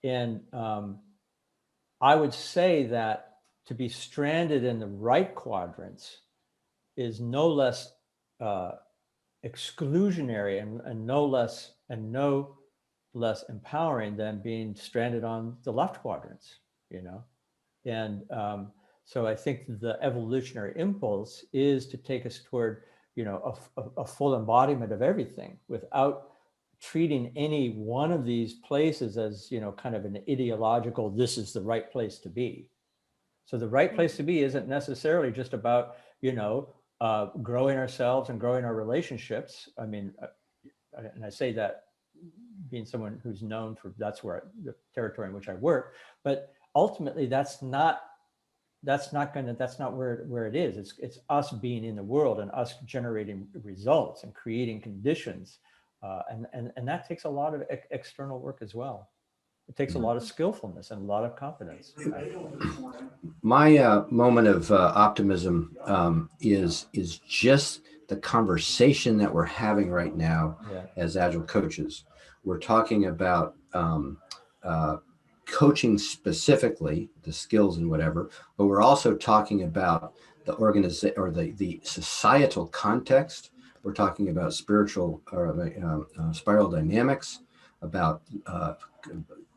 And I would say that to be stranded in the right quadrants is no less exclusionary and no less empowering than being stranded on the left quadrants, you know. And so I think the evolutionary impulse is to take us toward, you know, a full embodiment of everything without treating any one of these places as, you know, kind of an ideological, this is the right place to be. So the right place to be isn't necessarily just about, you know, growing ourselves and growing our relationships. I mean, and I say that being someone who's known for, that's where the territory in which I work, but ultimately that's not where it is. It's us being in the world and us generating results and creating conditions. And that takes a lot of external work as well. It takes a lot of skillfulness and a lot of competence. My moment of optimism is just the conversation that we're having right now as Agile coaches. We're talking about coaching specifically, the skills and whatever, but we're also talking about the organization or the societal context. We're talking about spiritual or spiral dynamics, about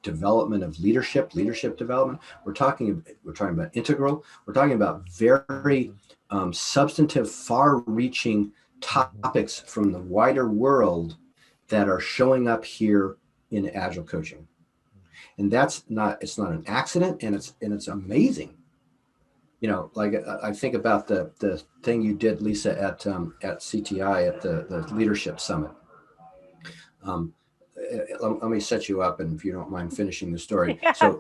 development of leadership development. We're talking about integral. We're talking about very substantive, far-reaching topics from the wider world that are showing up here in Agile coaching. And it's not an accident, and it's amazing. You know, like I think about the thing you did, Lyssa, at CTI at the Leadership Summit. Let me set you up, and if you don't mind finishing the story. Yeah, so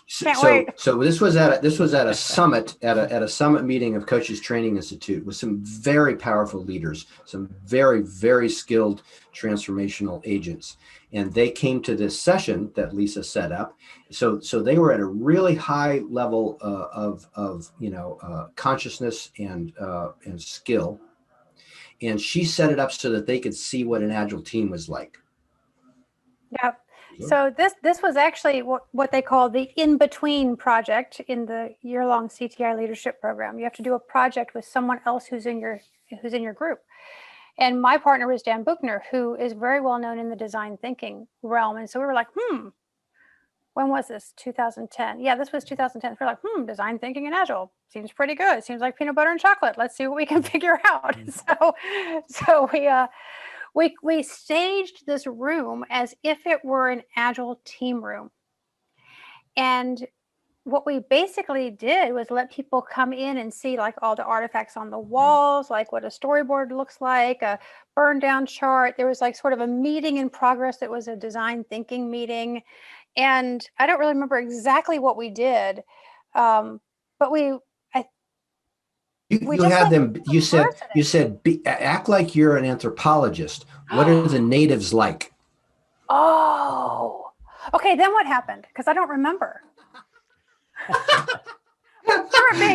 this was at a summit at a summit meeting of Coaches Training Institute with some very powerful leaders, some very, very skilled transformational agents. And they came to this session that Lyssa set up. So they were at a really high level of consciousness and skill. And she set it up so that they could see what an Agile team was like. Yep. So this was actually what they call the in-between project in the year-long CTI leadership program. You have to do a project with someone else who's in your group. And my partner was Dan Buchner, who is very well known in the design thinking realm. And so we were like, when was this? 2010. Yeah, this was 2010. We're like, design thinking and Agile seems pretty good. Seems like peanut butter and chocolate. Let's see what we can figure out. So we staged this room as if it were an Agile team room. And what we basically did was let people come in and see like all the artifacts on the walls, like what a storyboard looks like, a burn down chart. There was like sort of a meeting in progress that was a design thinking meeting. And I don't really remember exactly what we did, but you said act like you're an anthropologist. What are the natives like? Oh, okay. Then what happened? Because I don't remember.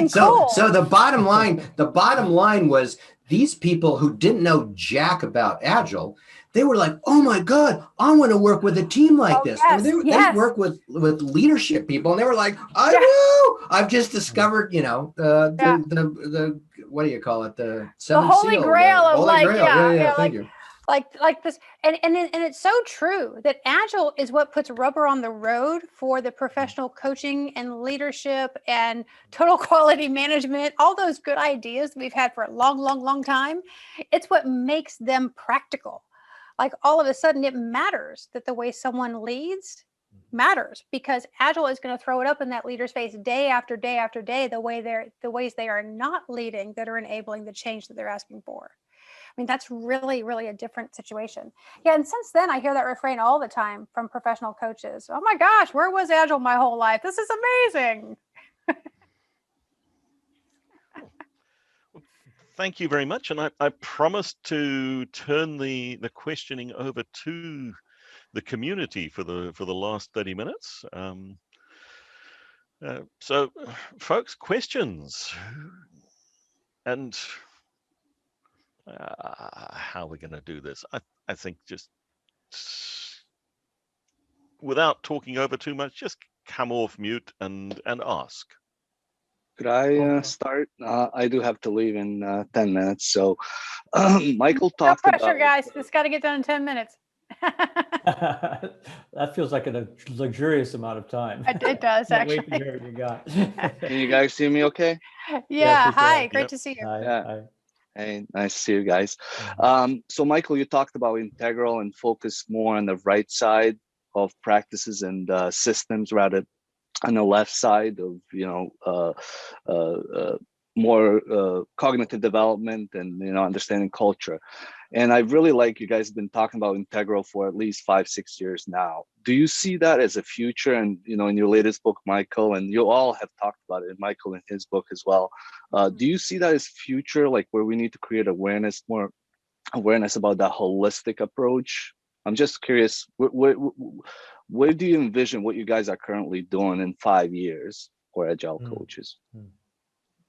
So the bottom line was these people who didn't know jack about Agile, they were like, oh my God, I want to work with a team like this. Yes, they work with leadership people, and they were like, I know, I've just discovered, the what do you call it? The Holy Grail of Holy Grail. Thank you. Like this, and it's so true that Agile is what puts rubber on the road for the professional coaching and leadership and total quality management, all those good ideas that we've had for a long time. It's what makes them practical. Like all of a sudden it matters that the way someone leads matters, because Agile is going to throw it up in that leader's face day after day after day, the ways they are not leading that are enabling the change that they're asking for. I mean, that's really, really a different situation. Yeah, and since then, I hear that refrain all the time from professional coaches. Oh my gosh, where was Agile my whole life? This is amazing. thank you very much. And I promised to turn the questioning over to the community for the last 30 minutes. So, folks, questions. And how are we going to do this? I think just without talking over too much, just come off mute and ask. Could I start? I do have to leave in 10 minutes. So Michael No talked pressure, about guys. It's got to get done in 10 minutes. That feels like a luxurious amount of time. It does, Can't wait to actually. hear what you got. Can you guys see me okay? Yeah. Yes, we Hi. can. Great Yep. to see you. Hi, Yeah. hi. Hey, nice to see you guys. So Michael, you talked about integral and focus more on the right side of practices and systems rather on the left side of, more cognitive development and, understanding culture. And I really like you guys have been talking about integral for at least 5-6 years now. Do you see that as a future? And, in your latest book, Michael, and you all have talked about it, and Michael in his book as well. Do you see that as future, like where we need to create more awareness about that holistic approach? I'm just curious, where do you envision what you guys are currently doing in 5 years for Agile coaches?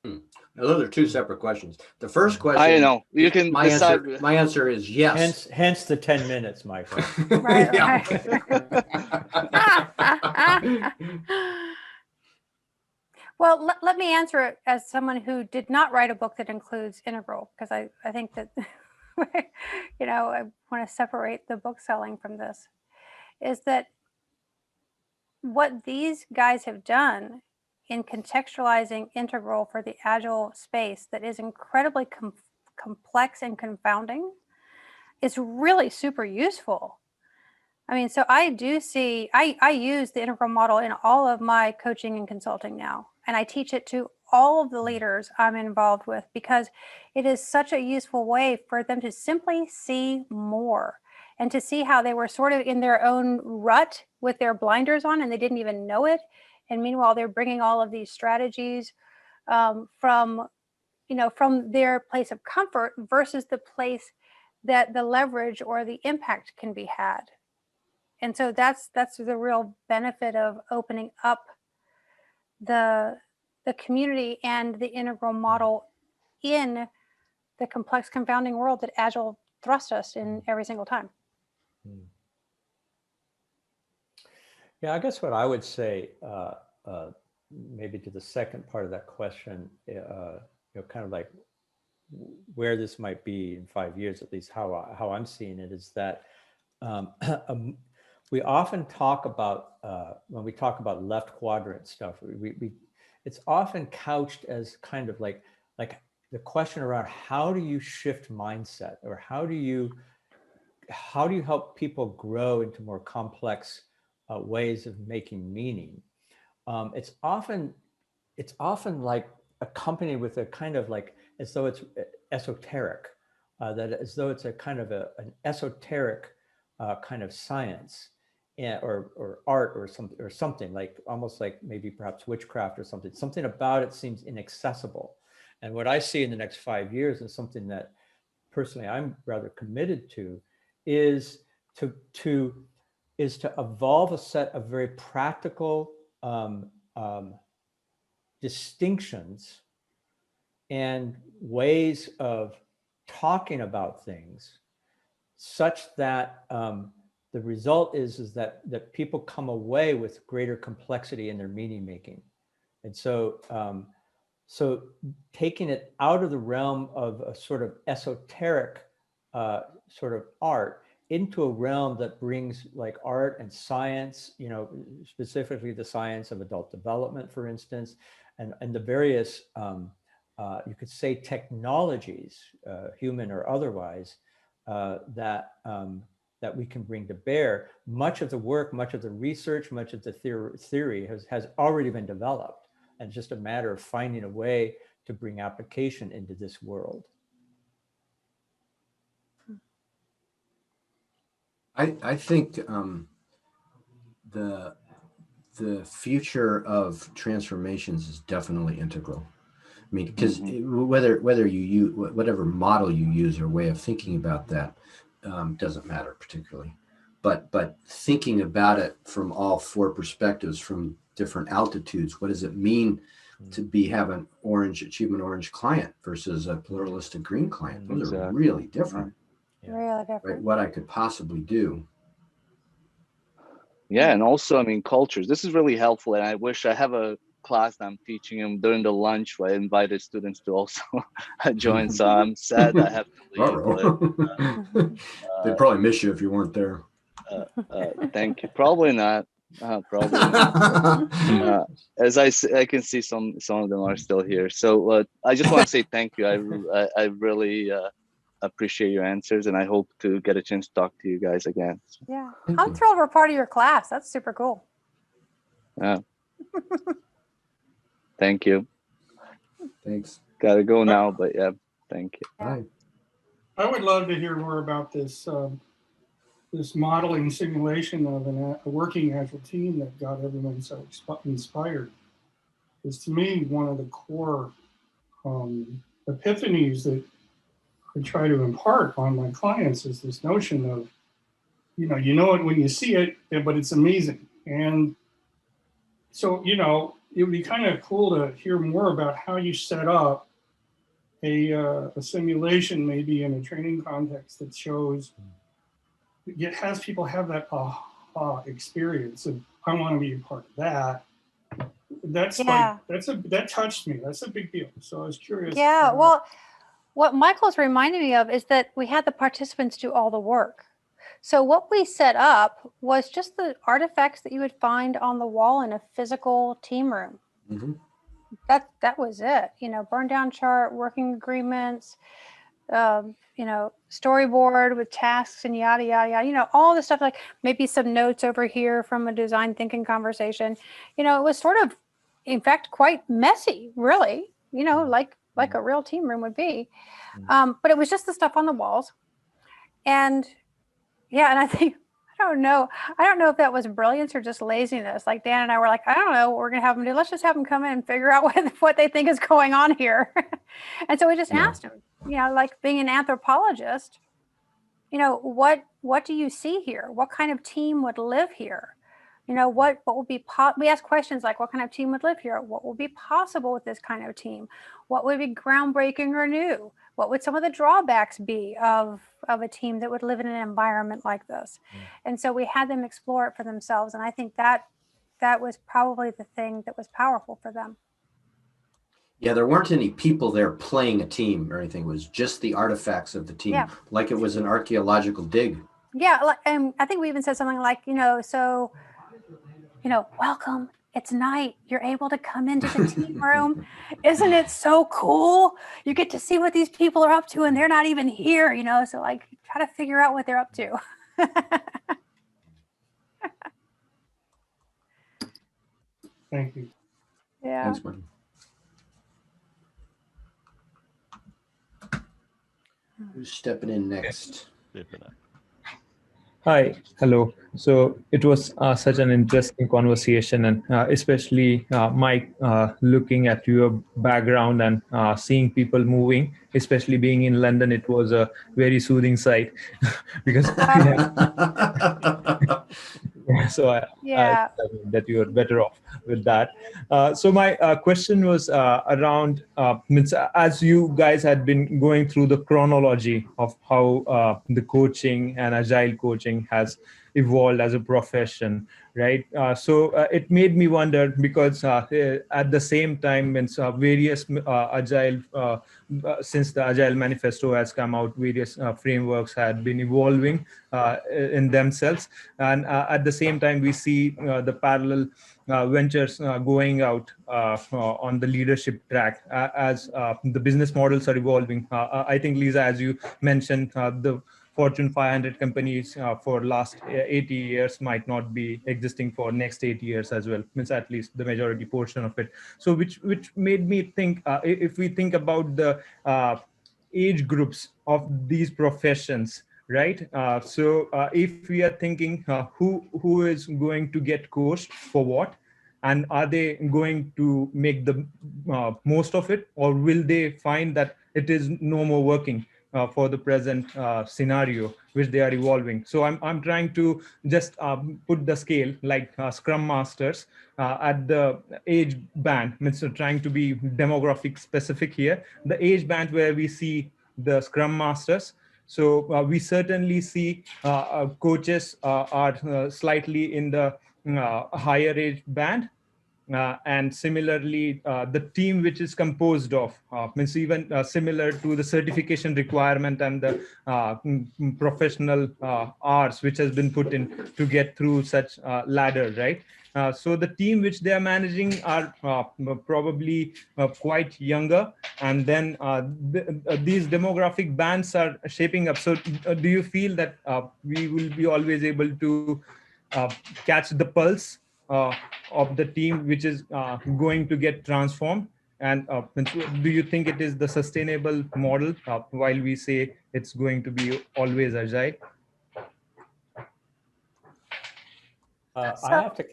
Now, those are two separate questions. The first question, I know you can my decide. my answer is yes. Hence the 10 minutes, Michael. Right, Yeah. Well, let me answer it as someone who did not write a book that includes integral, because I think that, I want to separate the book selling from this, is that what these guys have done in contextualizing integral for the Agile space that is incredibly complex and confounding is really super useful. I mean, so I do see, I use the integral model in all of my coaching and consulting now, and I teach it to all of the leaders I'm involved with because it is such a useful way for them to simply see more and to see how they were sort of in their own rut with their blinders on and they didn't even know it. And meanwhile, they're bringing all of these strategies from their place of comfort versus the place that the leverage or the impact can be had. And so that's the real benefit of opening up the community and the integral model in the complex, confounding world that Agile thrusts us in every single time. Yeah, I guess what I would say, maybe to the second part of that question, kind of like where this might be in 5 years, at least how I'm seeing it, is that we often talk about when we talk about left quadrant stuff, it's often couched as kind of like the question around how do you shift mindset, or how do you help people grow into more complex ways of making meaning. It's often like accompanied with a kind of like as though it's esoteric, that as though it's a kind of an esoteric kind of science, or art or something like almost like maybe perhaps witchcraft or something about it seems inaccessible. And what I see in the next 5 years, and something that personally I'm rather committed to, is to evolve a set of very practical distinctions and ways of talking about things, such that the result is that people come away with greater complexity in their meaning making. And so so taking it out of the realm of a sort of esoteric sort of art into a realm that brings like art and science, specifically the science of adult development, for instance, and the various, you could say, technologies, human or otherwise, that we can bring to bear. Much of the work, much of the research, much of the theory has already been developed. And it's just a matter of finding a way to bring application into this world. I think the future of transformations is definitely integral. I mean, because whether you use whatever model you use or way of thinking about that doesn't matter particularly, but thinking about it from all four perspectives, from different altitudes, what does it mean to have an achievement orange client versus a pluralistic green client? Those are really different. Really different. Right? What I could possibly do. Yeah, and also, I mean, cultures. This is really helpful, and I wish I have a class that I'm teaching them during the lunch where I invited students to also join. So I'm sad I have to leave. But, they'd probably miss you if you weren't there. Thank you. Probably not. Probably not. As I can see, some of them are still here. So I just want to say thank you. I really appreciate your answers, and I hope to get a chance to talk to you guys again. Yeah, I'm thrilled we're part of your class. That's super cool. Yeah. Thank you. Thanks. Gotta go now, but yeah, thank you. Bye. I would love to hear more about this this modeling simulation of a working Agile team that got everyone so inspired. It's, to me, one of the core epiphanies that I try to impart on my clients is this notion of, you know it when you see it, but it's amazing. And so, it would be kind of cool to hear more about how you set up a simulation, maybe in a training context, that shows, it has people have that experience of, I want to be a part of that. That's that touched me. That's a big deal. So I was curious. Yeah, well, what Michael's reminding me of is that we had the participants do all the work. So what we set up was just the artifacts that you would find on the wall in a physical team room. Mm-hmm. That was it. Burn down chart, working agreements, storyboard with tasks and yada, yada, yada, all the stuff, like maybe some notes over here from a design thinking conversation. It was sort of, in fact, quite messy, really, like a real team room would be. But it was just the stuff on the walls. And yeah, and I think, I don't know if that was brilliance or just laziness. Like Dan and I were like, I don't know what we're going to have them do. Let's just have them come in and figure out what they think is going on here. And so we just asked them, like being an anthropologist, what do you see here? What kind of team would live here? What will be, we ask questions like, what kind of team would live here? What will be possible with this kind of team? What would be groundbreaking or new? What would some of the drawbacks be of a team that would live in an environment like this? And so we had them explore it for themselves. And I think that was probably the thing that was powerful for them. Yeah, there weren't any people there playing a team or anything. It was just the artifacts of the team, like it was an archaeological dig. Yeah, and I think we even said something like, welcome. It's night. You're able to come into the team room. Isn't it so cool? You get to see what these people are up to, and they're not even here, so like try to figure out what they're up to. Thank you. Yeah. Thanks, Martin. Who's stepping in next? Hi, hello. So it was such an interesting conversation, and especially Mike, looking at your background and seeing people moving, especially being in London, it was a very soothing sight because so I that you are better off with that. So my question was around, as you guys had been going through the chronology of how the coaching and agile coaching has evolved as a profession, right? So it made me wonder, because at the same time, when various agile, since the Agile Manifesto has come out, various frameworks had been evolving in themselves. And at the same time, we see the parallel ventures going out on the leadership track as the business models are evolving. I think, Lyssa, as you mentioned, the Fortune 500 companies for last 80 years might not be existing for next 8 years as well, means at least the majority portion of it. So which made me think, if we think about the age groups of these professions, right? So if we are thinking who is going to get coached for what, And are they going to make the most of it, or will they find that it is no more working for the present scenario which they are evolving? So I'm trying to just put the scale, like Scrum Masters at the age band, means trying to be demographic specific here, the age band where we see the Scrum Masters. So we certainly see coaches are slightly in the higher age band. And similarly, the team which is composed of means even similar to the certification requirement and the professional hours which has been put in to get through such ladder, right? So the team which they are managing are probably quite younger, and then these demographic bands are shaping up. So do you feel that we will be always able to catch the pulse of the team which is going to get transformed? And do you think it is the sustainable model while we say it's going to be always agile? I have to.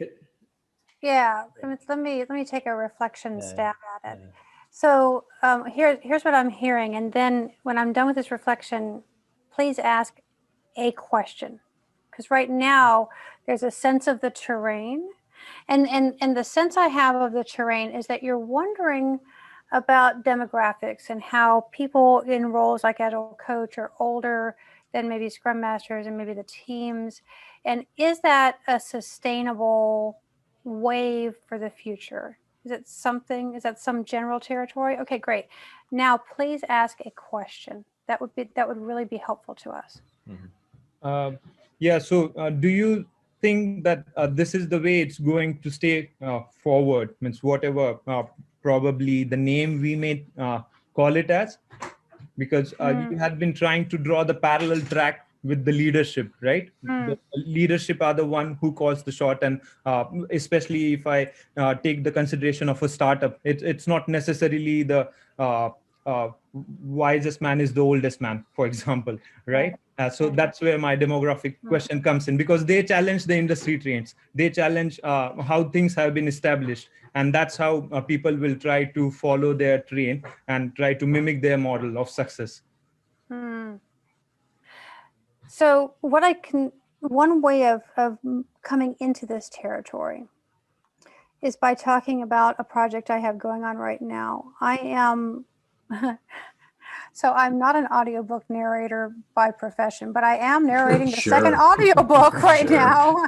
Yeah, let me take a reflection stab at it. So here's what I'm hearing, and then when I'm done with this reflection, please ask a question, because right now there's a sense of the terrain, and the sense I have of the terrain is that you're wondering about demographics and how people in roles like Agile Coach are older than maybe Scrum Masters and maybe the teams, and is that a sustainable wave for the future? Is it something, is that some general territory? Okay, great. Now please ask a question. That would really be helpful to us. Yeah, so do you think that this is the way it's going to stay forward? Means whatever probably the name we may call it as, because you had been trying to draw the parallel track with the leadership, right? The leadership are the one who calls the shot, and especially if I take the consideration of a startup, it's not necessarily the wisest man is the oldest man, for example, right? So that's where my demographic question comes in, because they challenge the industry trends, they challenge how things have been established, and that's how people will try to follow their train and try to mimic their model of success. So one way of coming into this territory is by talking about a project I have going on right now. I am, so I'm not an audiobook narrator by profession, but I am narrating the second audiobook right now.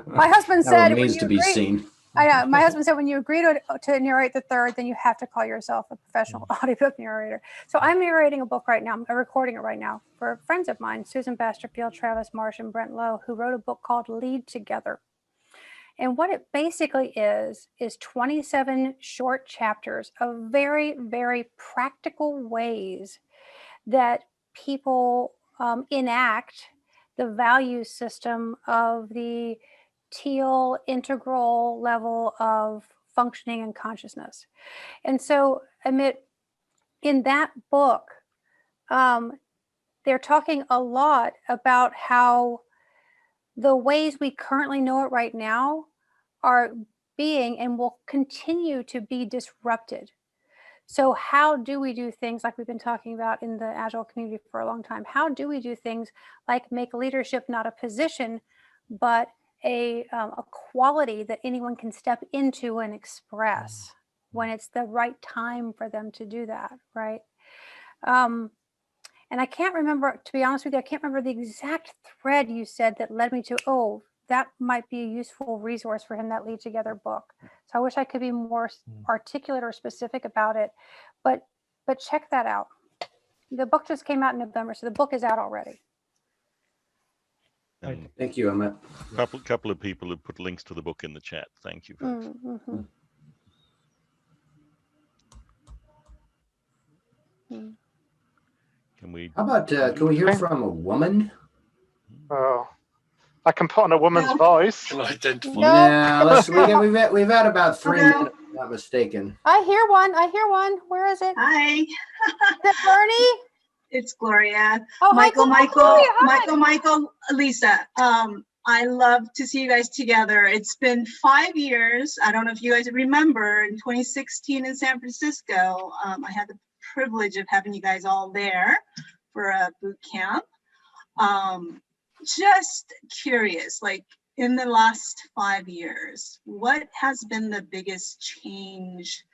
My husband said, remains to be seen. I know. My husband said, when you agree to narrate the third, then you have to call yourself a professional audiobook narrator. So I'm narrating a book right now. I'm recording it right now for friends of mine, Susan Basterfield, Travis Marsh, and Brent Lowe, who wrote a book called Lead Together. And what it basically is 27 short chapters of very, very practical ways that people enact the value system of the teal integral level of functioning and consciousness. And so, Amit, in that book, they're talking a lot about how the ways we currently know it right now are being and will continue to be disrupted. So how do we do things like we've been talking about in the Agile community for a long time? How do we do things like make leadership not a position, but a quality that anyone can step into and express when it's the right time for them to do that, right? And I can't remember, to be honest with you, I can't remember the exact thread you said that led me to, oh, that might be a useful resource for him, that Lead Together book. So I wish I could be more articulate or specific about it, but check that out. The book just came out in November, so the book is out already. Thank you, Amit. Couple of people have put links to the book in the chat. Thank you, folks. Can we? How about can we hear from a woman? Oh, I can put on a woman's voice. Can identify? Yeah, we've had about 3 minutes, if I'm not mistaken. I hear one. Where is it? Hi. Is it Bernie? It's Gloria. Oh, Michael, hi, Gloria. Michael, Lyssa. I love to see you guys together. It's been 5 years. I don't know if you guys remember, in 2016 in San Francisco, I had the privilege of having you guys all there for a boot camp. Just curious, like in the last 5 years, what has been the biggest change,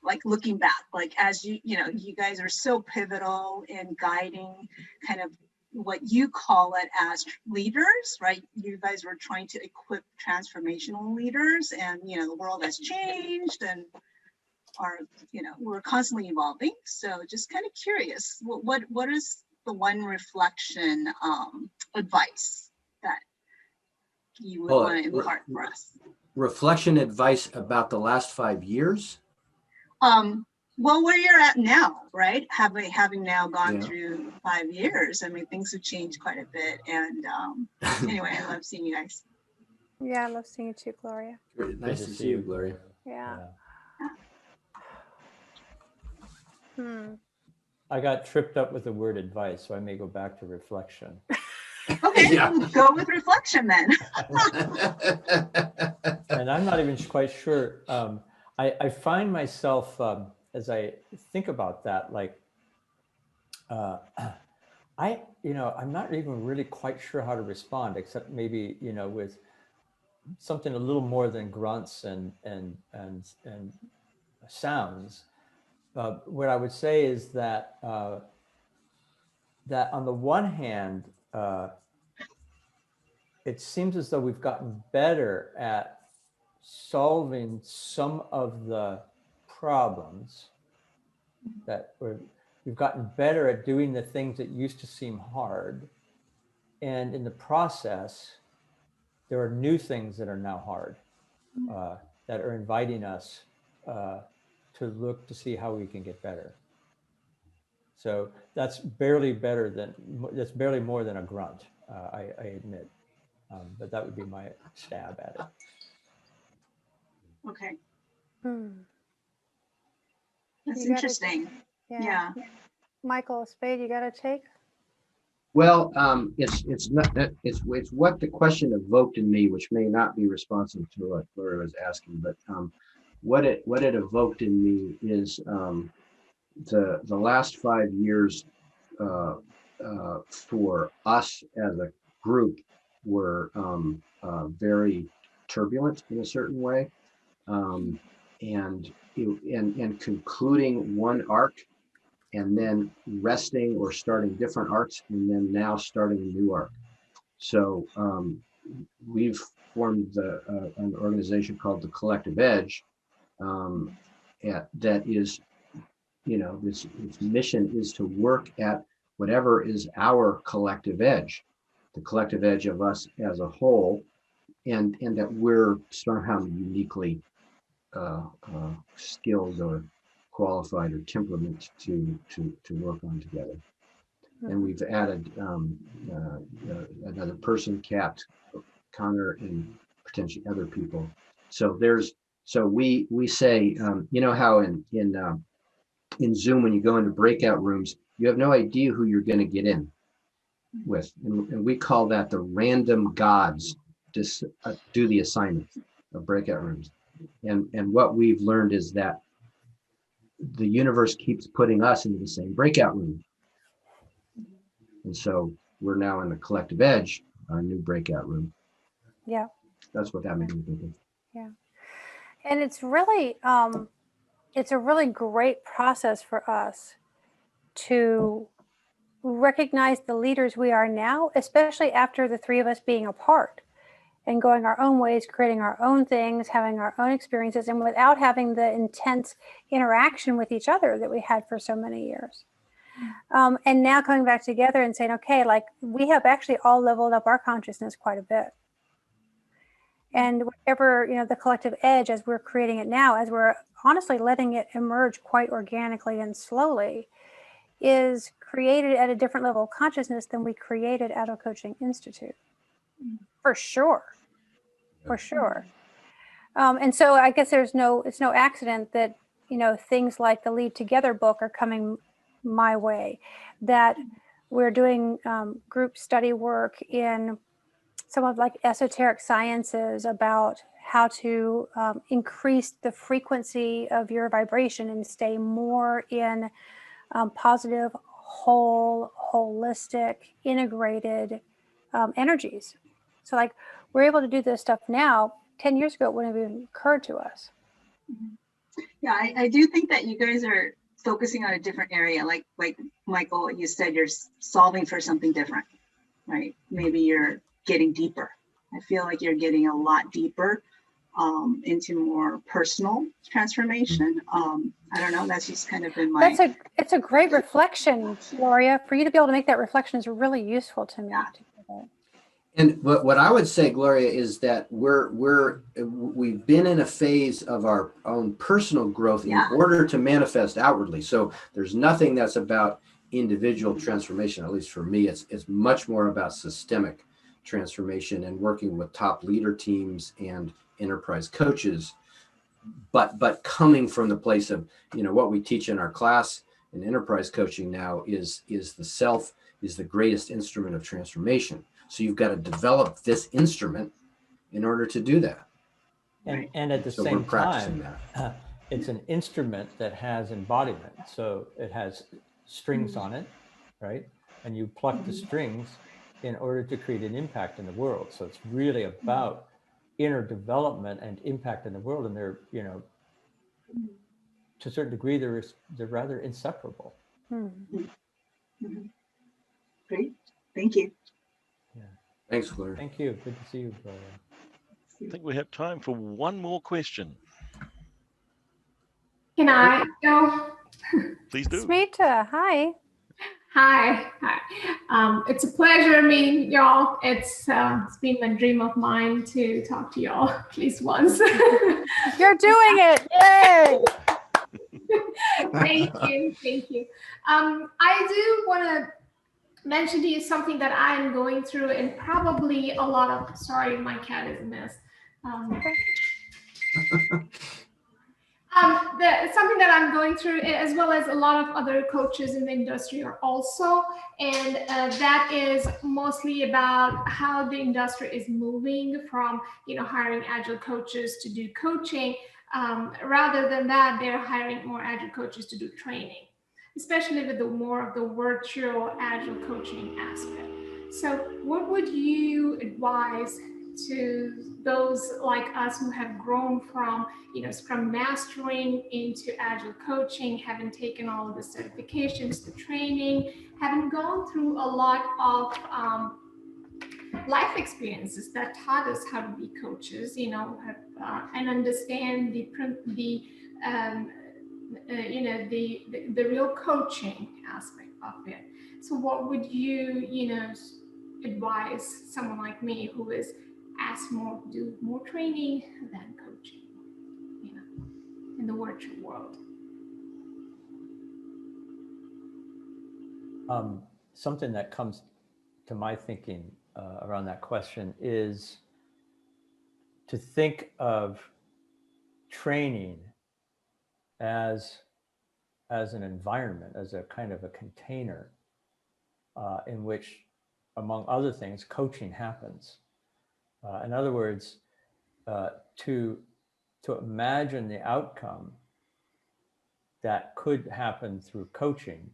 like looking back, like as you know, you guys are so pivotal in guiding kind of what you call it as leaders, right? You guys were trying to equip transformational leaders, and you know, the world has changed and we're constantly evolving. So just kind of curious, what is the one reflection advice that you would want to impart for us? Reflection advice about the last 5 years? Well, where you're at now, right? Having now gone through 5 years, I mean, things have changed quite a bit. And anyway, I love seeing you guys. Yeah, I love seeing you too, Gloria. Nice to see you, Gloria. Yeah. I got tripped up with the word advice, so I may go back to reflection. Okay, we'll go with reflection then. And I'm not even quite sure. I find myself, as I think about that, like, I'm not even really quite sure how to respond, except maybe, with something a little more than grunts and sounds. What I would say is that that on the one hand, it seems as though we've gotten better at solving some of the problems, that we've gotten better at doing the things that used to seem hard. And in the process, there are new things that are now hard, that are inviting us to look to see how we can get better. So that's barely more than a grunt, I admit. But that would be my stab at it. Okay. Hmm. That's interesting. Yeah. Michael, Spayd, you got a take? Well, it's what the question evoked in me, which may not be responsive to what Gloria was asking, but what it evoked in me is the last 5 years for us as a group were very turbulent in a certain way, and concluding one arc, and then resting or starting different arcs, and then now starting a new arc. So we've formed an organization called the Collective Edge, that is, its mission is to work at whatever is our collective edge, the collective edge of us as a whole, and that we're somehow uniquely skilled or qualified or temperament to work on together. And we've added another person, Kat, Connor, and potentially other people. So we say, how in Zoom, when you go into breakout rooms, you have no idea who you're going to get in with, and we call that the random gods do the assignment of breakout rooms. And what we've learned is that the universe keeps putting us into the same breakout room. And so we're now in the Collective Edge, our new breakout room. Yeah. That's what that made me think of. Yeah. And it's really, it's a really great process for us to recognize the leaders we are now, especially after the three of us being apart and going our own ways, creating our own things, having our own experiences, and without having the intense interaction with each other that we had for so many years. And now coming back together and saying, okay, like we have actually all leveled up our consciousness quite a bit. And whatever, the collective edge, as we're creating it now, as we're honestly letting it emerge quite organically and slowly, is created at a different level of consciousness than we created at Agile Coaching Institute. For sure. For sure. And so I guess it's no accident that, things like the Lead Together book are coming my way, that we're doing group study work in some of like esoteric sciences about how to increase the frequency of your vibration and stay more in positive, whole, holistic, integrated energies. So like we're able to do this stuff now. 10 years ago, it wouldn't have even occurred to us. Yeah, I do think that you guys are focusing on a different area. Like Michael, you said you're solving for something different, right? Maybe you're getting deeper. I feel like you're getting a lot deeper into more personal transformation. I don't know, that's just kind of been my... It's a great reflection, Gloria. For you to be able to make that reflection is really useful to me. Yeah. And what I would say, Gloria, is that we've been in a phase of our own personal growth in order to manifest outwardly. So there's nothing that's about individual transformation. At least for me, it's much more about systemic transformation and working with top leader teams and enterprise coaches. But coming from the place of, what we teach in our class in enterprise coaching now is the self is the greatest instrument of transformation. So you've got to develop this instrument in order to do that. And at the same time, it's an instrument that has embodiment. So it has strings on it, right? And you pluck the strings in order to create an impact in the world. So it's really about inner development and impact in the world. And they're, to a certain degree, they're rather inseparable. Great, thank you. Yeah. Thanks, Gloria. Thank you. Good to see you, Gloria. I think we have time for one more question. Can I go? Please do. Smita, hi. Hi. It's a pleasure meeting y'all. It's been a dream of mine to talk to y'all at least once. You're doing it. Yay! Thank you. I do want to mention to you something that I am going through, and probably a lot of, sorry, my cat is a mess. Something that I'm going through, as well as a lot of other coaches in the industry are also, and that is mostly about how the industry is moving from, hiring Agile coaches to do coaching. Rather than that, they're hiring more Agile coaches to do training, especially with the more of the virtual Agile coaching aspect. So what would you advise to those like us who have grown from, Scrum mastering into Agile coaching, having taken all of the certifications, the training, having gone through a lot of life experiences that taught us how to be coaches, and understand the real coaching aspect of it. So what would you, advise someone like me who is asked more, do more training than coaching, in the virtual world? Something that comes to my thinking around that question is to think of training as an environment, as a kind of a container in which, among other things, coaching happens. In other words, to imagine the outcome that could happen through coaching,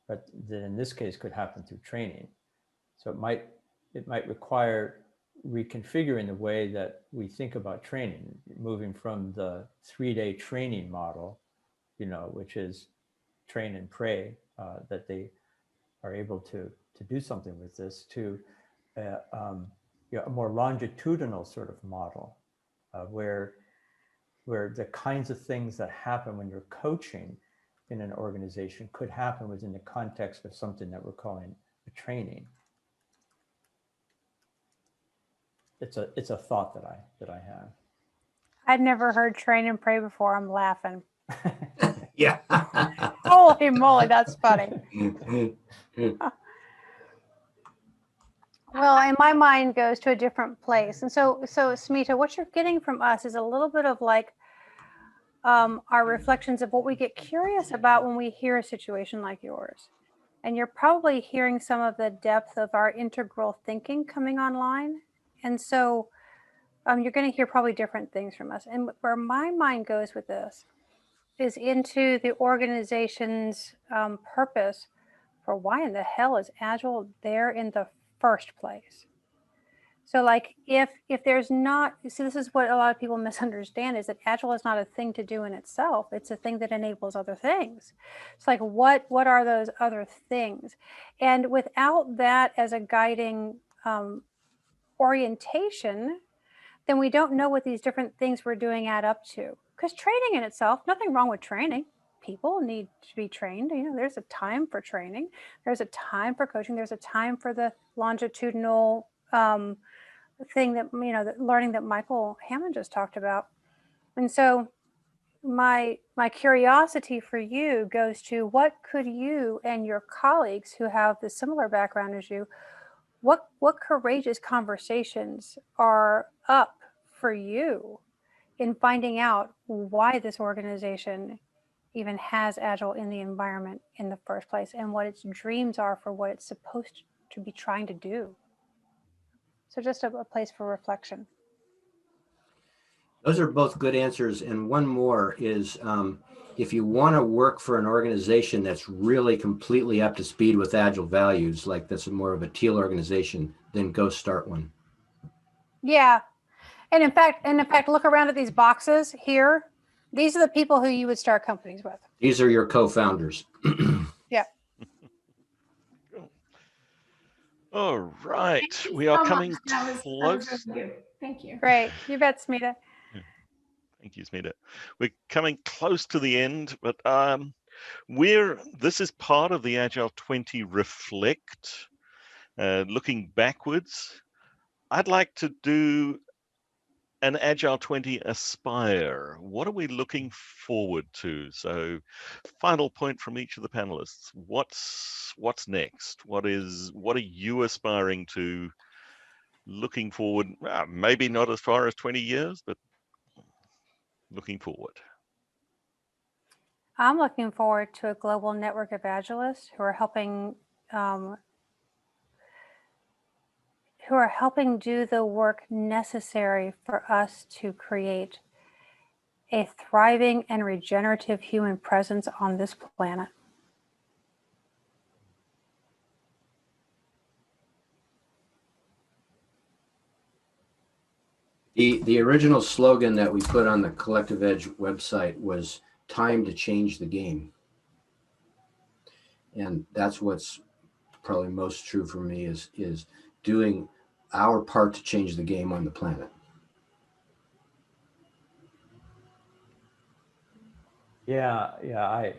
but that in this case could happen through training. So it might require reconfiguring the way that we think about training, moving from the 3-day training model, which is train and pray, that they are able to do something with this, to a more longitudinal sort of model, where the kinds of things that happen when you're coaching in an organization could happen within the context of something that we're calling a training. It's a thought that I have. I'd never heard train and pray before. I'm laughing. Yeah. Holy moly, that's funny. Well, and my mind goes to a different place. And so Smita, what you're getting from us is a little bit of like our reflections of what we get curious about when we hear a situation like yours. And you're probably hearing some of the depth of our integral thinking coming online. And so you're going to hear probably different things from us. And where my mind goes with this is into the organization's purpose for why in the hell is Agile there in the first place? So like if there's not, see, this is what a lot of people misunderstand, is that Agile is not a thing to do in itself. It's a thing that enables other things. It's like, what are those other things? And without that as a guiding orientation, then we don't know what these different things we're doing add up to. Because training in itself, nothing wrong with training. People need to be trained. You know, there's a time for training. There's a time for coaching. There's a time for the longitudinal thing that, you know, the learning that Michael Hamman just talked about. And so my curiosity for you goes to, what could you and your colleagues who have the similar background as you, what courageous conversations are up for you in finding out why this organization even has Agile in the environment in the first place, and what its dreams are for what it's supposed to be trying to do. So just a place for reflection. Those are both good answers. And one more is, if you want to work for an organization that's really completely up to speed with Agile values, like that's more of a teal organization, then go start one. Yeah. And in fact, look around at these boxes here. These are the people who you would start companies with. These are your co-founders. Yeah. All right, we are coming close. Thank you. Great, you bet, Smita. Thank you, Smita. We're coming close to the end, but this is part of the Agile20Reflect, looking backwards. I'd like to do an Agile20 Aspire. What are we looking forward to? So, final point from each of the panelists. What's next? What are you aspiring to? Looking forward, maybe not as far as 20 years, but looking forward. I'm looking forward to a global network of Agilists who are helping do the work necessary for us to create a thriving and regenerative human presence on this planet. The original slogan that we put on the Collective Edge website was "Time to change the game." And that's what's probably most true for me, is doing our part to change the game on the planet. Yeah, I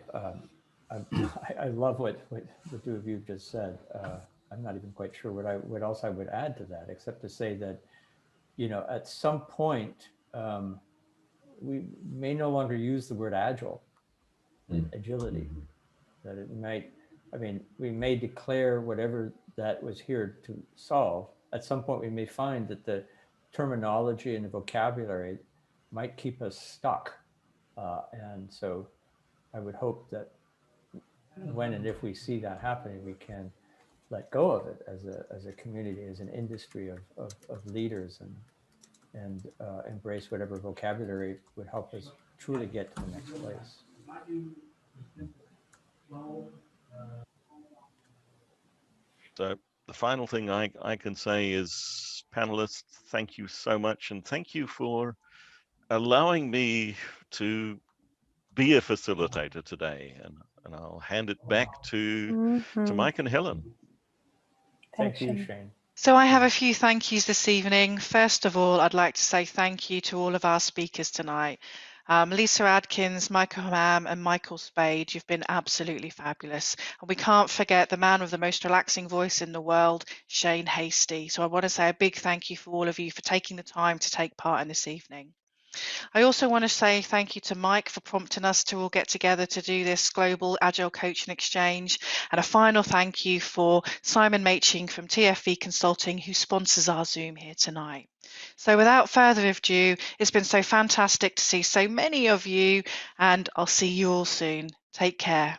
love what the two of you just said. I'm not even quite sure what else I would add to that, except to say that, you know, at some point, we may no longer use the word agile, agility, that it might, I mean, we may declare whatever that was here to solve. At some point, we may find that the terminology and the vocabulary might keep us stuck. And so I would hope that when and if we see that happening, we can let go of it as a community, as an industry of leaders, and embrace whatever vocabulary would help us truly get to the next place. So the final thing I can say is, panelists, thank you so much, and thank you for allowing me to be a facilitator today. And I'll hand it back to Mike and Helen. Thank you, Shane. So I have a few thank yous this evening. First of all, I'd like to say thank you to all of our speakers tonight. Lyssa Adkins, Michael Hamman and Michael Spayd, you've been absolutely fabulous. And we can't forget the man with the most relaxing voice in the world, Shane Hastie. So I want to say a big thank you for all of you for taking the time to take part in this evening. I also want to say thank you to Mike for prompting us to all get together to do this global Agile Coaching Exchange, and a final thank you for Simon Maching from TFV Consulting, who sponsors our Zoom here tonight. So without further ado, it's been so fantastic to see so many of you, and I'll see you all soon. Take care.